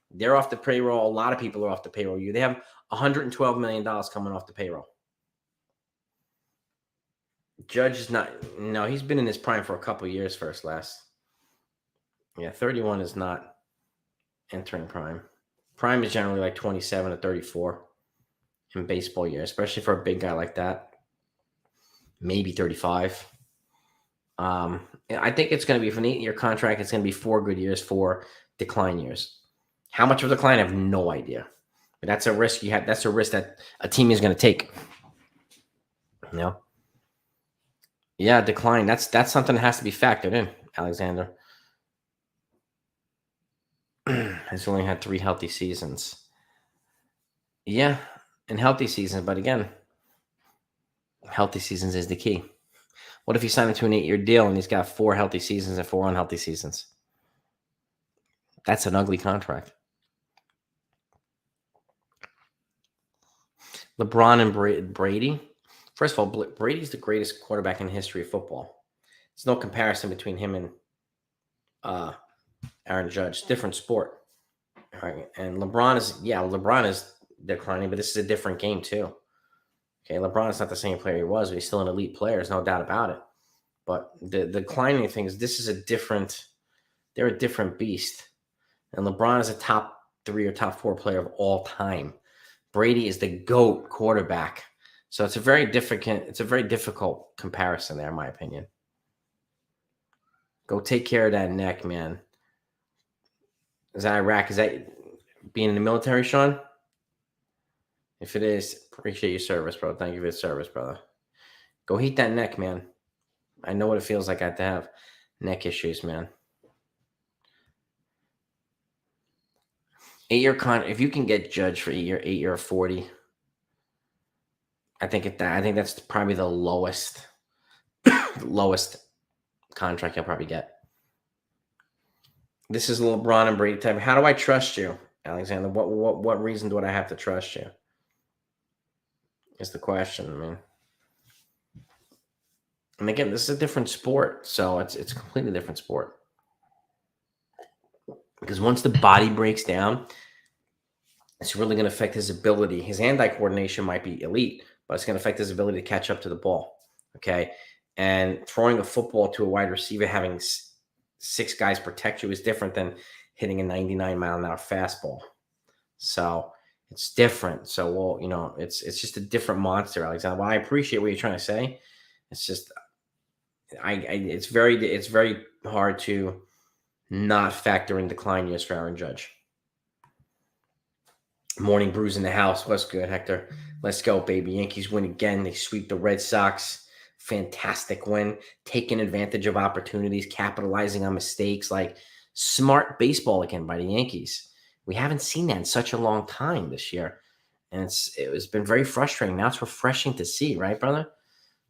they're off the payroll. A lot of people are off the payroll. They have $112 million coming off the payroll. Judge is not. No, he's been in his prime for a couple years. First, last. Yeah, 31 is not entering prime. Prime is generally like 27 to 34 in baseball year, especially for a big guy like that. Maybe 35. I think it's going to be for an 8-year contract. It's going to be 4 good years, 4 decline years. How much of a decline? I have no idea. But that's a risk you have. That's a risk that a team is going to take. You know? Yeah, decline. That's something that has to be factored in, Alexander. Has only had 3 healthy seasons. Yeah, in healthy seasons, but again, healthy seasons is the key. What if he signed into an 8-year deal and he's got 4 healthy seasons and 4 unhealthy seasons? That's an ugly contract. LeBron and Brady. First of all, Brady's the greatest quarterback in the history of football. There's no comparison between him and Aaron Judge. Different sport. All right. And LeBron is declining, but this is a different game too. Okay, LeBron is not the same player he was, but he's still an elite player. There's no doubt about it. But the declining thing is they're a different beast. And LeBron is a top 3 or top 4 player of all time. Brady is the GOAT quarterback. So it's a very difficult comparison there, in my opinion. Go take care of that neck, man. Is that Iraq? Is that being in the military, Sean? If it is, appreciate your service, bro. Thank you for your service, brother. Go heat that neck, man. I know what it feels like I have to have neck issues, man. 8-year if you can get Judge for 8-year 40, I think that's probably the lowest contract I'll probably get. This is LeBron and Brady type. How do I trust you, Alexander? What reason do I have to trust you? Is the question. I mean, and again, this is a different sport, so it's a completely different sport. Because once the body breaks down, it's really going to affect his ability. His hand-eye coordination might be elite, but it's going to affect his ability to catch up to the ball. Okay, and throwing a football to a wide receiver, having 6 guys protect you, is different than hitting a 99-mile-an-hour fastball. So it's different. So it's just a different monster, Alexander. Well, I appreciate what you're trying to say. It's just it's very hard to not factor in decline years for Aaron Judge. Morning Brews in the house. What's good, Hector? Let's go, baby. Yankees win again. They sweep the Red Sox. Fantastic win. Taking advantage of opportunities, capitalizing on mistakes. Like smart baseball again by the Yankees. We haven't seen that in such a long time this year. And it's been very frustrating. Now it's refreshing to see, right, brother?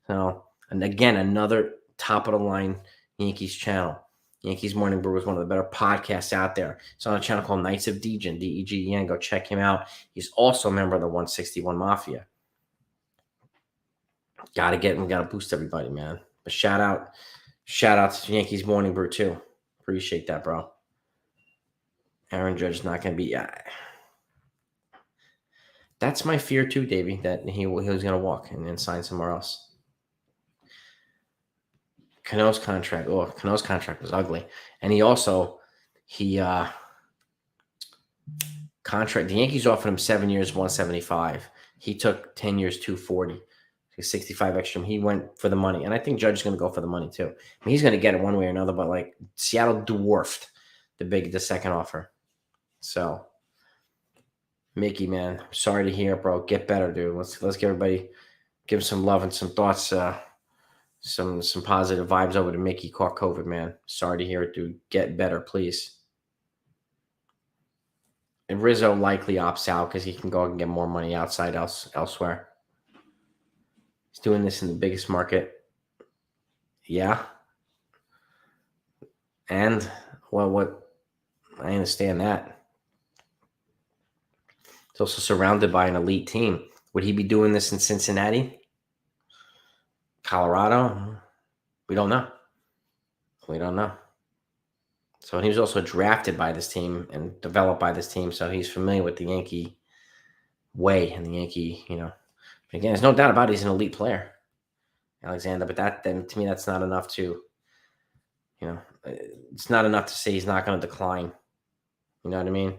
So, and again, another top-of-the-line Yankees channel. Yankees Morning Brew is one of the better podcasts out there. It's on a channel called Knights of Degen, Degen. Go check him out. He's also a member of the 161 Mafia. Got to get him. Got to boost everybody, man. But shout out to Yankees Morning Brew too. Appreciate that, bro. Aaron Judge is not going to be. That's my fear too, Davey. That he was going to walk and then sign somewhere else. Cano's contract was ugly. And he contract the Yankees offered him 7 years, 175. He took 10 years, 240. 65 extra. He went for the money. And I think Judge is going to go for the money too. I mean, he's going to get it one way or another, but like Seattle dwarfed the second offer. So Mickey, man, I'm sorry to hear, bro. Get better, dude. Let's give everybody give some love and some thoughts, some positive vibes over to Mickey. Caught COVID, man. Sorry to hear it, dude. Get better, please. And Rizzo likely opts out because he can go and get more money outside elsewhere. He's doing this in the biggest market. Yeah. And what I understand that. He's also surrounded by an elite team. Would he be doing this in Cincinnati? Colorado? We don't know. We don't know. So he was also drafted by this team and developed by this team. So he's familiar with the Yankee way and the Yankee, Again, there's no doubt about it. He's an elite player, Alexander. But then to me, that's not enough to, it's not enough to say he's not going to decline. You know what I mean?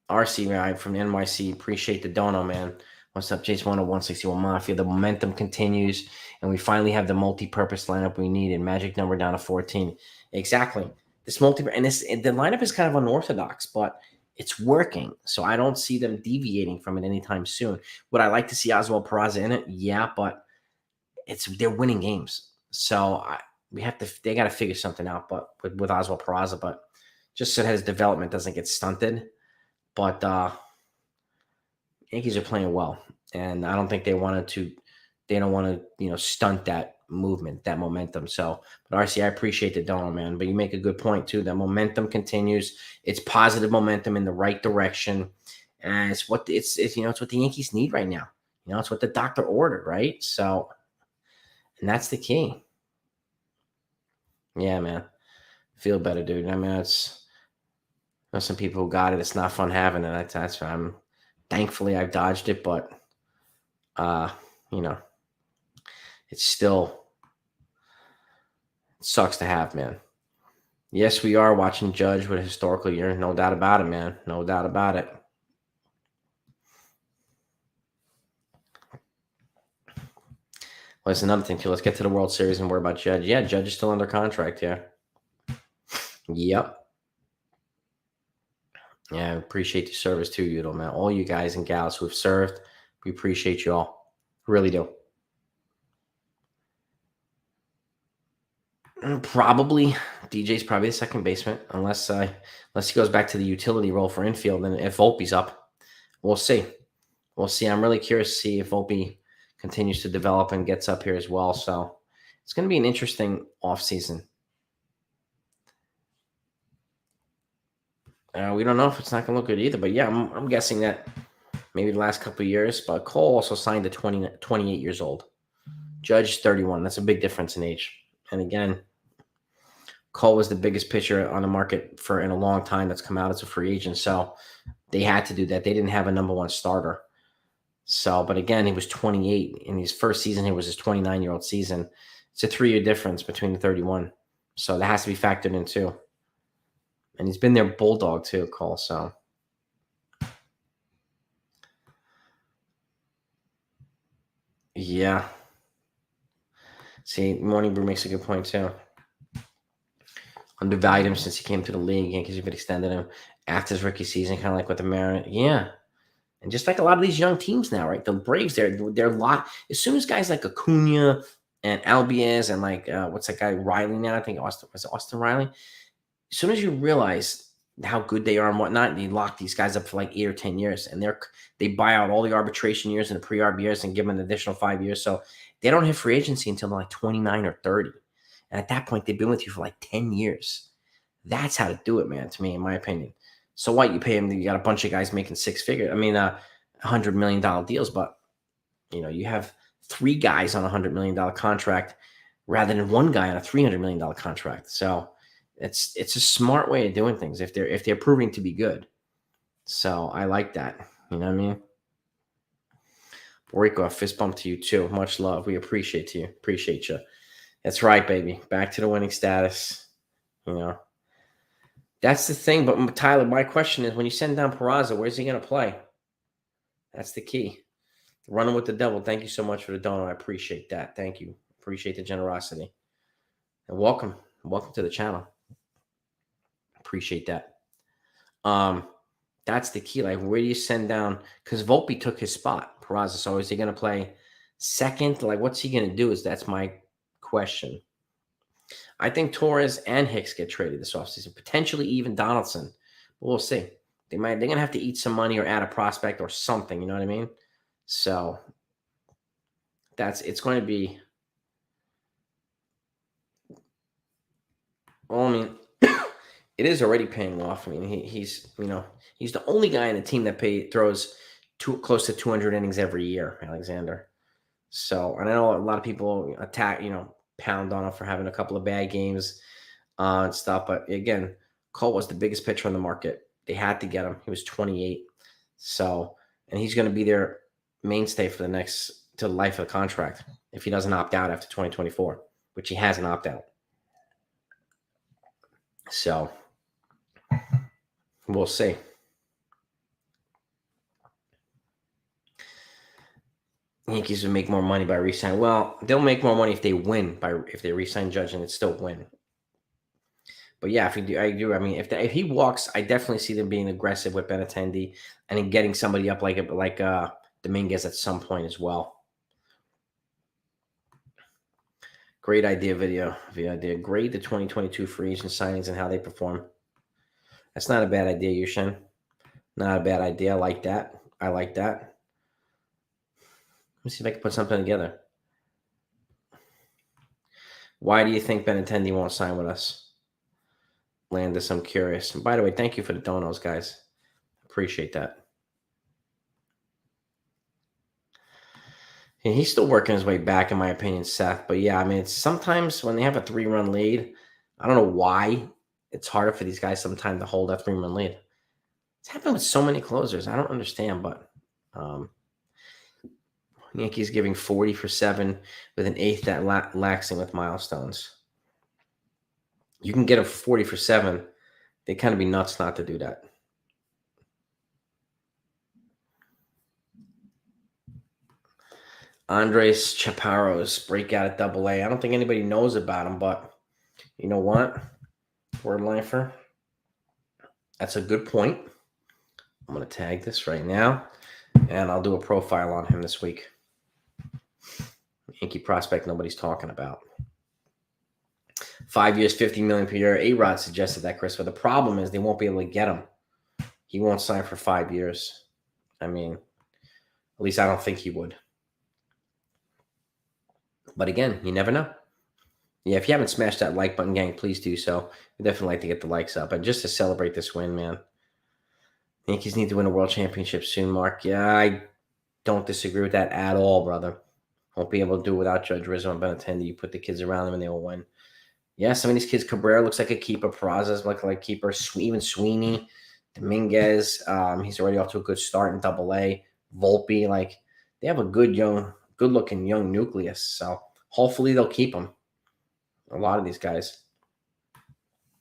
RC Ride from NYC. Appreciate the dono, man. What's up, Jason? 161 Mafia. The momentum continues, and we finally have the multi-purpose lineup we need. And magic number down to 14. Exactly. The lineup is kind of unorthodox, but it's working. So I don't see them deviating from it anytime soon. Would I like to see Oswald Peraza in it? Yeah, but they're winning games. So they got to figure something out. But with Oswald Peraza, but just so that his development doesn't get stunted. But Yankees are playing well, and I don't think they don't want to, stunt that movement, that momentum. So, but RC, I appreciate the dono, man. But you make a good point too. That momentum continues. It's positive momentum in the right direction, and it's what the Yankees need right now. It's what the doctor ordered, right? So, and that's the key. Yeah, man. Feel better, dude. I mean, there's some people who got it. It's not fun having it. That's why thankfully I've dodged it, but it's still it sucks to have, man. Yes, we are watching Judge with a historical year. No doubt about it, man. No doubt about it. Well, that's another thing, too. Let's get to the World Series and worry about Judge. Yeah, Judge is still under contract, yeah. Yep. Yeah, I appreciate the service, too, Udo, man. All you guys and gals who have served, we appreciate you all. Really do. Probably DJ's probably the second baseman, unless he goes back to the utility role for infield. And if Volpe's up, we'll see. We'll see. I'm really curious to see if Volpe continues to develop and gets up here as well. So it's going to be an interesting offseason. We don't know if it's not going to look good either. But yeah, I'm guessing that maybe the last couple of years. But Cole also signed at 28 years old. Judge 31. That's a big difference in age. And again, Cole was the biggest pitcher on the market in a long time that's come out as a free agent. So they had to do that. They didn't have a number one starter. So, but again, he was 28. In his first season, he was his 29-year-old season. It's a 3-year difference between the 31. So that has to be factored in too. And he's been their bulldog too, Cole. So. Yeah. See, Morning Brew makes a good point too. Undervalued him since he came to the league. Yankees have extended him after his rookie season, kind of like with the Mariners. Yeah. And just like a lot of these young teams now, right? The Braves, they're a lot. As soon as guys like Acuna and Albies and like, what's that guy, Riley now? I think Austin Riley? As soon as you realize how good they are and whatnot, they lock these guys up for like 8 or 10 years. And they buy out all the arbitration years and the pre-arb years and give them an additional 5 years. So they don't hit free agency until they're like 29 or 30. And at that point, they've been with you for like 10 years. That's how to do it, man, to me, in my opinion. So what? You pay them, you got a bunch of guys making $100 million deals, but, you have 3 guys on a $100 million contract rather than 1 guy on a $300 million contract. So it's a smart way of doing things if they're proving to be good. So I like that. You know what I mean? Boricua, fist bump to you too. Much love. We appreciate you. That's right, baby. Back to the winning status. You know, that's the thing. But Tyler, my question is, when you send down Peraza, where's he going to play? That's the key. Running with the devil. Thank you so much for the donor. I appreciate that. Thank you. Appreciate the generosity. And welcome. Welcome to the channel. Appreciate that. That's the key. Like, where do you send down? Because Volpe took his spot. Peraza. So is he going to play second? Like, what's he going to do? That's my question. I think Torres and Hicks get traded this offseason. Potentially even Donaldson. But we'll see. They're going to have to eat some money or add a prospect or something. You know what I mean? So it's going to be. Well, I mean, it is already paying off. I mean, he's the only guy in the team that throws close to 200 innings every year, Alexander. So, and I know a lot of people pound on him for having a couple of bad games and stuff. But again, Cole was the biggest pitcher on the market. They had to get him. He was 28. So, and he's going to be their mainstay for to the life of the contract if he doesn't opt out after 2024, which he hasn't opted out. So, we'll see. Yankees would make more money by re-signing. Well, they'll make more money if they win if they re-sign Judge and it's still win. But yeah, I do. I mean, if he walks, I definitely see them being aggressive with Benintendi and then getting somebody up like Dominguez at some point as well. Great idea, video. Grade the 2022 free agent signings and how they perform. That's not a bad idea, Yushin. Not a bad idea. I like that. Let me see if I can put something together. Why do you think Benintendi won't sign with us? Landis, I'm curious. And by the way, thank you for the donos, guys. Appreciate that. And he's still working his way back, in my opinion, Seth. But yeah, I mean, it's sometimes when they have a 3-run lead, I don't know why it's harder for these guys sometimes to hold that 3-run lead. It's happened with so many closers. I don't understand, but Yankees giving 40 for 7 with an eighth that laxing with milestones. You can get them 40 for 7. They kind of be nuts not to do that. Andres Chaparro's breakout at Double-A. I don't think anybody knows about him, but you know what? Word lifer. That's a good point. I'm going to tag this right now, and I'll do a profile on him this week. Yankee prospect nobody's talking about. 5 years, $50 million per year. A-Rod suggested that, Chris. But the problem is they won't be able to get him. He won't sign for 5 years. I mean, at least I don't think he would. But again, you never know. Yeah, if you haven't smashed that like button, gang, please do so. We'd definitely like to get the likes up. And just to celebrate this win, man. Yankees need to win a world championship soon, Mark. Yeah, I don't disagree with that at all, brother. Won't be able to do it without Judge Rizzo and Benintendi. You put the kids around them and they will win. Yeah, some of these kids, Cabrera looks like a keeper. Peraza's like a keeper. Even Sweeney, Dominguez, he's already off to a good start in Double-A. Volpe, they have a good-looking young nucleus. So hopefully they'll keep them. A lot of these guys.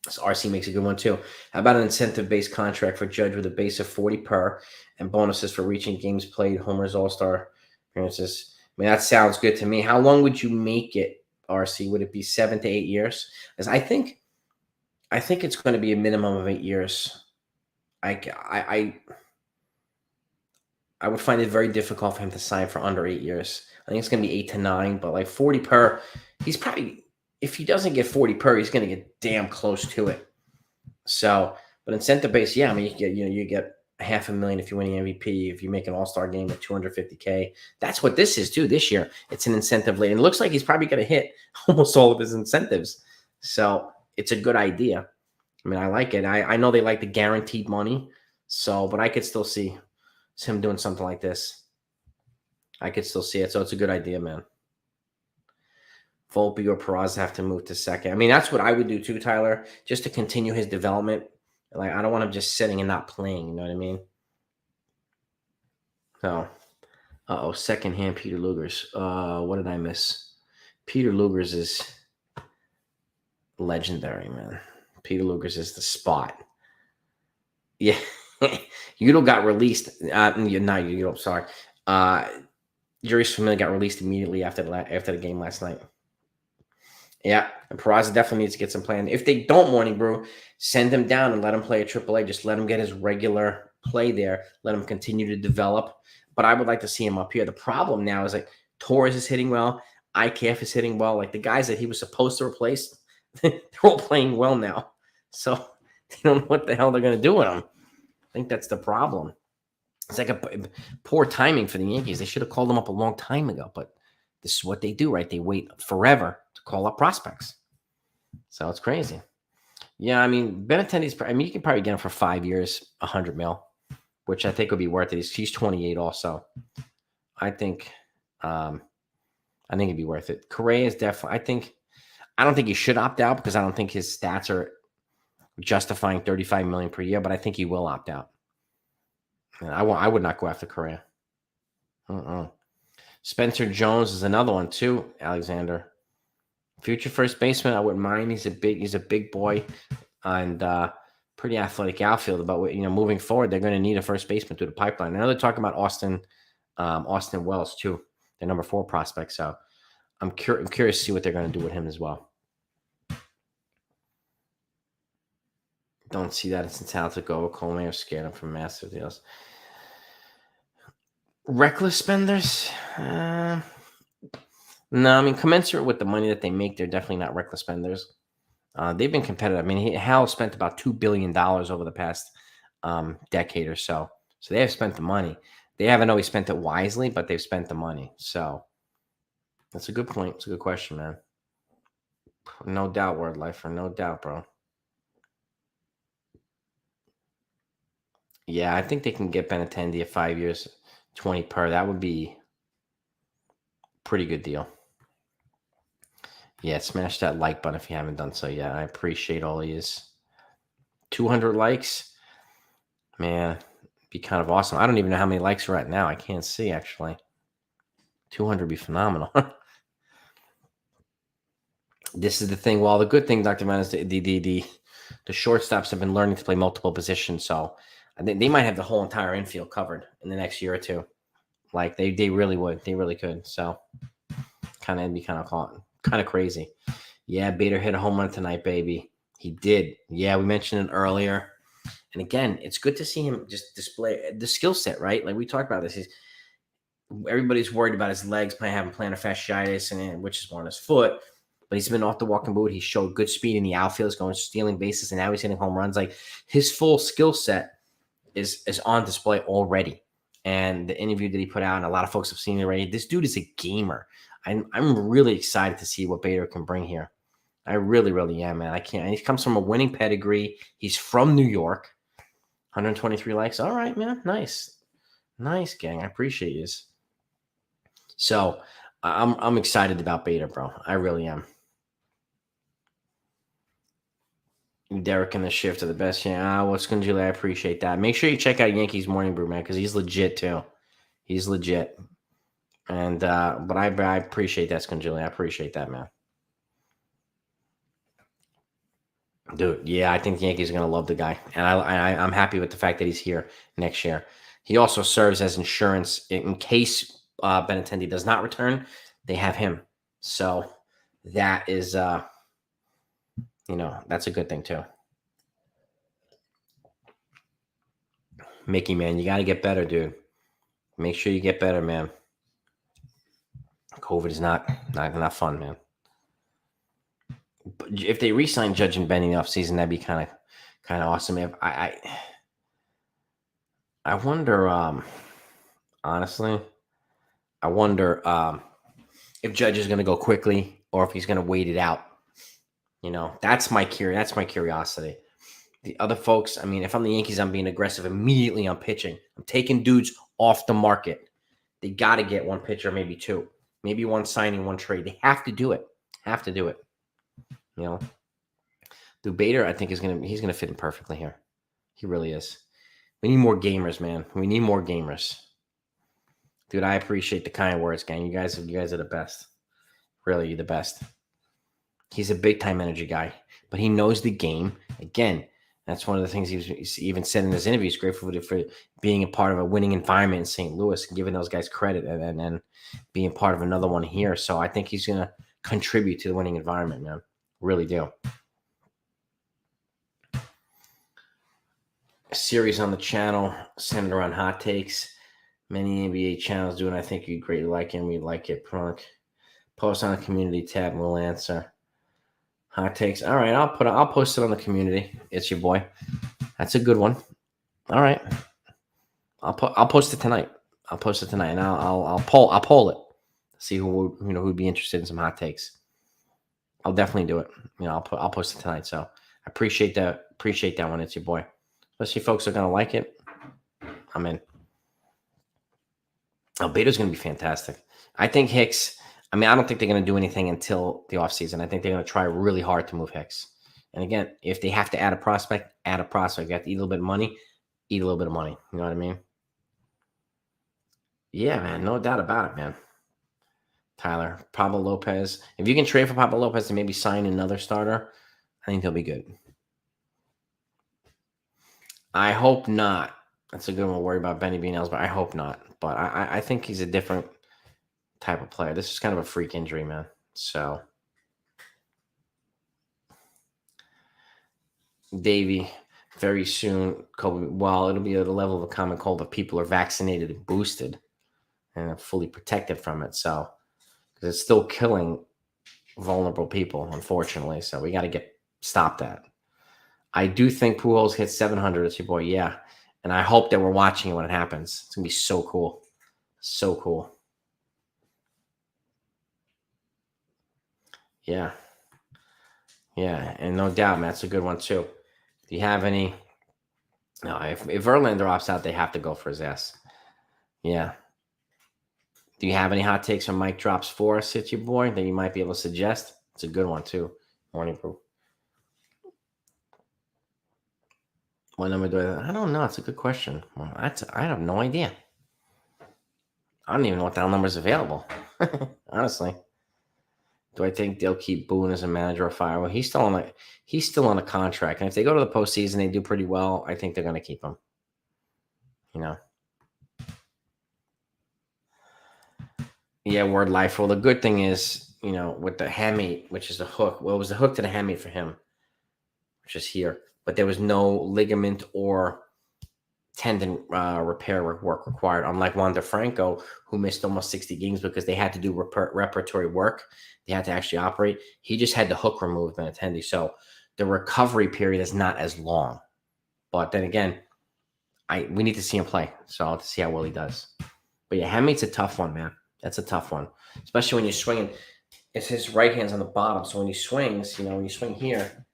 So RC makes a good one too. How about an incentive-based contract for Judge with a base of 40 per and bonuses for reaching games played, homers, all-star appearances? I mean, that sounds good to me. How long would you make it, RC? Would it be 7 to 8 years? Because I think it's going to be a minimum of 8 years. I would find it very difficult for him to sign for under 8 years. I think it's going to be 8 to 9, but 40 per, he's probably, if he doesn't get 40 per, he's going to get damn close to it. So, but incentive base, yeah, I mean, you get $500,000 if you win the MVP. If you make an all-star game at $250K, that's what this is too. This year, it's an incentive lead. And it looks like he's probably going to hit almost all of his incentives. So it's a good idea. I mean, I like it. I know they like the guaranteed money. So, but I could still see him doing something like this. I could still see it. So it's a good idea, man. Volpe or Peraza have to move to second. I mean, that's what I would do too, Tyler, just to continue his development. I don't want him just sitting and not playing. You know what I mean? So, second hand Peter Luger's. What did I miss? Peter Luger's is Legendary, man. Peter Luger's is the spot. Yeah. Udo got released. Not Udo, sorry. Juris Familia got released immediately after the game last night. Yeah, and Peraza definitely needs to get some playing. If they don't Morning Brew, send him down and let him play at AAA. Just let him get his regular play there. Let him continue to develop. But I would like to see him up here. The problem now is like Torres is hitting well. IKF is hitting well. Like the guys that he was supposed to replace, they're all playing well now. So they don't know what the hell they're going to do with him. I think that's the problem. It's like a poor timing for the Yankees. They should have called him up a long time ago. But this is what they do, right? They wait forever to call up prospects. So it's crazy. Yeah, I mean, Benintendi's, you can probably get him for 5 years, $100 million, which I think would be worth it. He's 28 also. I think it'd be worth it. Correa is definitely, I don't think he should opt out because I don't think his stats are justifying $35 million per year, but I think he will opt out. And I would not go after Correa. Spencer Jones is another one too, Alexander. Future first baseman, I wouldn't mind. He's a big boy and pretty athletic outfielder. But moving forward, they're going to need a first baseman through the pipeline. I know they're talking about Austin Wells too, their number 4 prospect. So I'm curious to see what they're going to do with him as well. Don't see that it's talented go. Cole may have scared him from massive deals. Reckless spenders? No, I mean, commensurate with the money that they make, they're definitely not reckless spenders. They've been competitive. I mean, Hal spent about $2 billion over the past decade or so. So they have spent the money. They haven't always spent it wisely, but they've spent the money. So that's a good point. It's a good question, man. No doubt, Word Lifer. No doubt, bro. Yeah, I think they can get Benintendi at 5 years, 20 per. That would be a pretty good deal. Yeah, smash that like button if you haven't done so yet. I appreciate all of yous. 200 likes. Man, it'd be kind of awesome. I don't even know how many likes we're at now. I can't see, actually. 200 would be phenomenal. This is the thing. Well, the good thing, Dr. Man, is the shortstops have been learning to play multiple positions. So I think they might have the whole entire infield covered in the next year or two. Like they really would. They really could. So it'd be kind of crazy. Yeah, Bader hit a home run tonight, baby. He did. Yeah, we mentioned it earlier. And again, it's good to see him just display the skill set, right? Like we talked about this. Everybody's worried about his legs, having plantar fasciitis, and which is on his foot. But he's been off the walking boot. He showed good speed in the outfield. He's going stealing bases, and now he's hitting home runs. Like his full skill set is on display already. And the interview that he put out, and a lot of folks have seen it already. This dude is a gamer. I'm really excited to see what Bader can bring here. I really, really am, man. I can't. And he comes from a winning pedigree. He's from New York. 123 likes. All right, man. Nice, gang. I appreciate you. So I'm excited about Bader, bro. I really am. Derek and the Shift are the best. Yeah, what's going to do? I appreciate that. Make sure you check out Yankees Morning Brew, man, because he's legit too. He's legit. And but I appreciate that, Sconjuli. I appreciate that, man. Dude, yeah, I think the Yankees are going to love the guy. And I'm happy with the fact that he's here next year. He also serves as insurance in case Benintendi does not return. They have him. So that is, that's a good thing too. Mickey, man, you got to get better, dude. Make sure you get better, man. COVID is not fun, man. But if they re-sign Judge and Benny off season, that'd be kind of awesome. If I wonder, honestly, if Judge is going to go quickly or if he's going to wait it out. That's my curiosity. The other folks, I mean, if I'm the Yankees, I'm being aggressive immediately on pitching. I'm taking dudes off the market. They got to get one pitcher, maybe two, maybe one signing, one trade. They have to do it. The Bader, I think he's gonna fit in perfectly here. He really is. We need more gamers, man. We need more gamers. Dude, I appreciate the kind words, gang. You guys are the best. Really, you're the best. He's a big-time energy guy, but he knows the game. Again, that's one of the things he's even said in his interview. He's grateful for being a part of a winning environment in St. Louis and giving those guys credit and being part of another one here. So I think he's going to contribute to the winning environment, man. Really do. A series on the channel centered around hot takes. Many NBA channels do, and I think you'd greatly like it, and we'd like it. Prunk. Post on the community tab, and we'll answer. Hot takes. All right, I'll post it on the community. It's your boy. That's a good one. All right. I'll post it tonight. I'll post it tonight, and I'll poll it. See who'd be interested in some hot takes. I'll definitely do it. I'll post it tonight. So I appreciate that. Appreciate that one. It's your boy. Especially folks are gonna like it. I'm in. Albedo's gonna be fantastic. I think Hicks. I don't think they're gonna do anything until the offseason. I think they're gonna try really hard to move Hicks. And again, if they have to add a prospect, add a prospect. You have to eat a little bit of money, eat a little bit of money. You know what I mean? Yeah, man. No doubt about it, man. Tyler, Pablo Lopez. If you can trade for Pablo Lopez and maybe sign another starter, I think he'll be good. I hope not. That's a good one to worry about Benny Beanells, but I hope not. But I think he's a different type of player. This is kind of a freak injury, man. So, Davey, very soon, Kobe. Well, it'll be at the level of a common cold, but people are vaccinated and boosted and are fully protected from it. So, because it's still killing vulnerable people, unfortunately. So we got to stop that. I do think Pujols hit 700. It's your boy, yeah. And I hope that we're watching it when it happens. It's gonna be so cool, so cool. Yeah, and no doubt, man, that's a good one too. Do you have any? No, if Verlander opts out, they have to go for his ass. Yeah. Do you have any hot takes on Mike drops for us, it's your boy, that you might be able to suggest? It's a good one too. Morning, Brew. What number do I don't know. It's a good question. Well, I have no idea. I don't even know what that number is available. Honestly. Do I think they'll keep Boone as a manager or fire? Well, he's still on a contract. And if they go to the postseason, they do pretty well. I think they're going to keep him. Yeah, word life. Well, the good thing is, with the hamate, which is the hook. Well, it was the hook to the hamate for him, which is here. But there was no ligament or tendon repair work required, unlike Juan DeFranco, who missed almost 60 games because they had to do reparatory work. They had to actually operate. He just had the hook removed and attendee. So the recovery period is not as long. But then again, we need to see him play. So I'll have to see how well he does. But yeah, Hamate's a tough one, man. That's a tough one, especially when you're swinging. It's his right hand's on the bottom. So when he swings, when you swing here,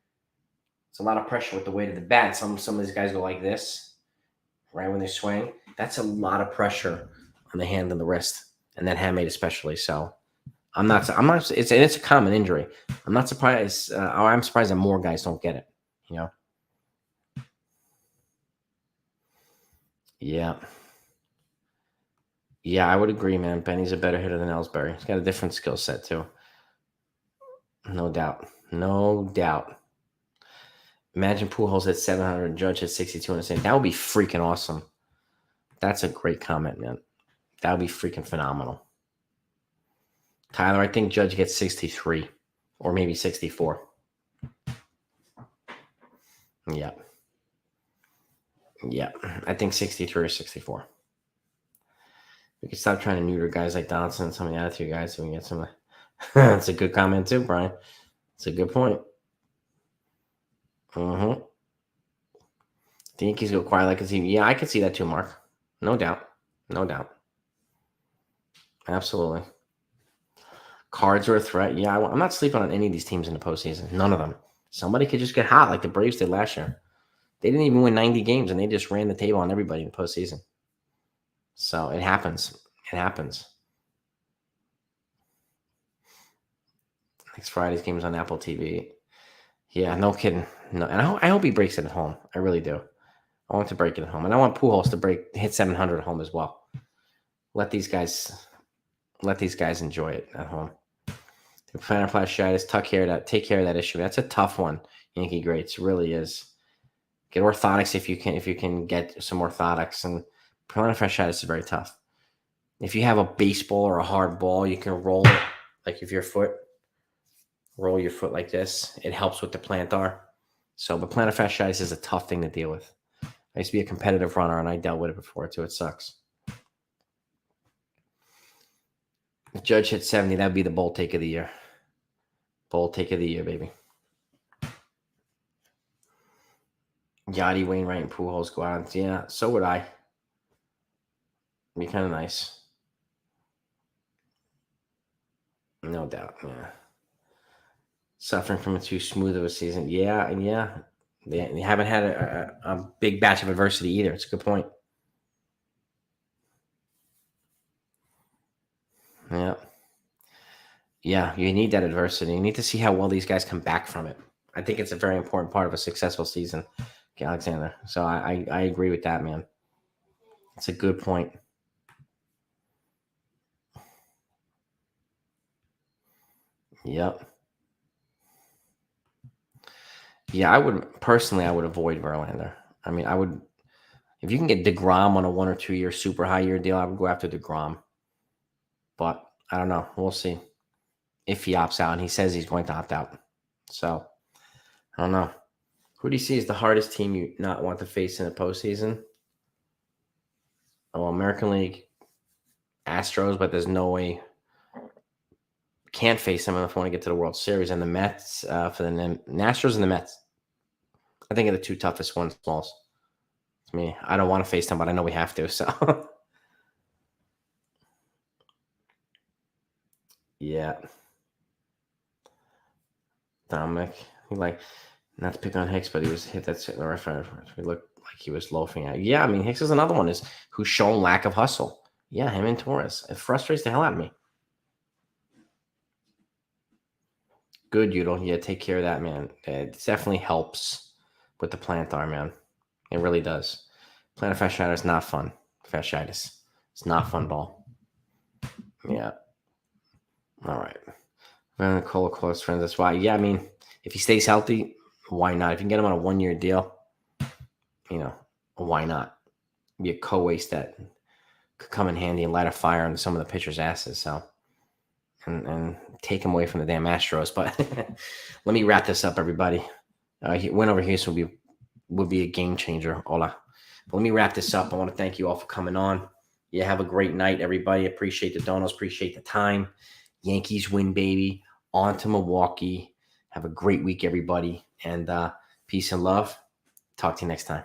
it's a lot of pressure with the weight of the bat. Some of these guys go like this. Right when they swing, that's a lot of pressure on the hand and the wrist, and that hamate especially. So I'm not. It's a common injury. I'm not surprised. I'm surprised that more guys don't get it. Yeah. Yeah, I would agree, man. Benny's a better hitter than Ellsbury. He's got a different skill set too. No doubt. No doubt. Imagine Pujols at 700, Judge at 62, and saying that would be freaking awesome. That's a great comment, man. That would be freaking phenomenal. Tyler, I think Judge gets 63 or maybe 64. Yeah. Yeah. I think 63 or 64. We can stop trying to neuter guys like Donaldson and some of the attitude guys so we can get some. That's a good comment too, Brian. It's a good point. The Yankees go quiet like a team. Yeah, I could see that too, Mark. No doubt. No doubt. Absolutely. Cards are a threat. Yeah, I'm not sleeping on any of these teams in the postseason. None of them. Somebody could just get hot like the Braves did last year. They didn't even win 90 games, and they just ran the table on everybody in the postseason. So it happens. It happens. Next Friday's game is on Apple TV. Yeah, no kidding. No, and I hope he breaks it at home. I really do. I want to break it at home, and I want Pujols to hit 700 at home as well. Let these guys enjoy it at home. Plantar fasciitis, take care of that issue. That's a tough one, Yankee greats. It really is. Get orthotics if you can get some orthotics. And plantar fasciitis is very tough. If you have a baseball or a hard ball, you can roll it like if roll your foot like this. It helps with the plantar. So, but plantar fasciitis is a tough thing to deal with. I used to be a competitive runner, and I dealt with it before too. It sucks. If Judge hit 70, that'd be the bold take of the year. Bold take of the year, baby. Yachty, Wainwright, and Pujols go out. Yeah, so would I. It'd be kind of nice. No doubt, yeah. Suffering from too smooth of a season. Yeah. They haven't had a big batch of adversity either. It's a good point. Yeah. Yeah, you need that adversity. You need to see how well these guys come back from it. I think it's a very important part of a successful season, Alexander. So I agree with that, man. It's a good point. Yep. Yeah, I would avoid Verlander. I mean, I would if you can get DeGrom on a 1 or 2 year super high year deal, I would go after DeGrom. But I don't know. We'll see if he opts out. And he says he's going to opt out. So I don't know. Who do you see as the hardest team you not want to face in the postseason? Oh, American League, Astros, but there's no way can't face them if I want to get to the World Series. And the Mets for the Astros and the Mets. I think are the two toughest ones. Smalls. To me, I don't want to face them, but I know we have to. So yeah, Dominic. Like not to pick on Hicks, but he was hit that the referee. He looked like he was loafing at. Yeah, I mean Hicks is another one who's shown lack of hustle. Yeah, him and Torres. It frustrates the hell out of me. Good, Udall. Yeah, take care of that, man. It definitely helps with the plantar, man. It really does. Plantar fasciitis is not fun. Fasciitis. It's not fun ball. Yeah. All right. Van Cole, close friends. That's why. Yeah, I mean, if he stays healthy, why not? If you can get him on a 1 year deal, why not? Be a co-waste that could come in handy and light a fire under some of the pitchers' asses. So, and take him away from the damn Astros. But let me wrap this up, everybody. Win over Houston would be a game changer. Hola. But let me wrap this up. I want to thank you all for coming on. Yeah, have a great night, everybody. Appreciate the donos. Appreciate the time. Yankees win, baby. On to Milwaukee. Have a great week, everybody. And peace and love. Talk to you next time.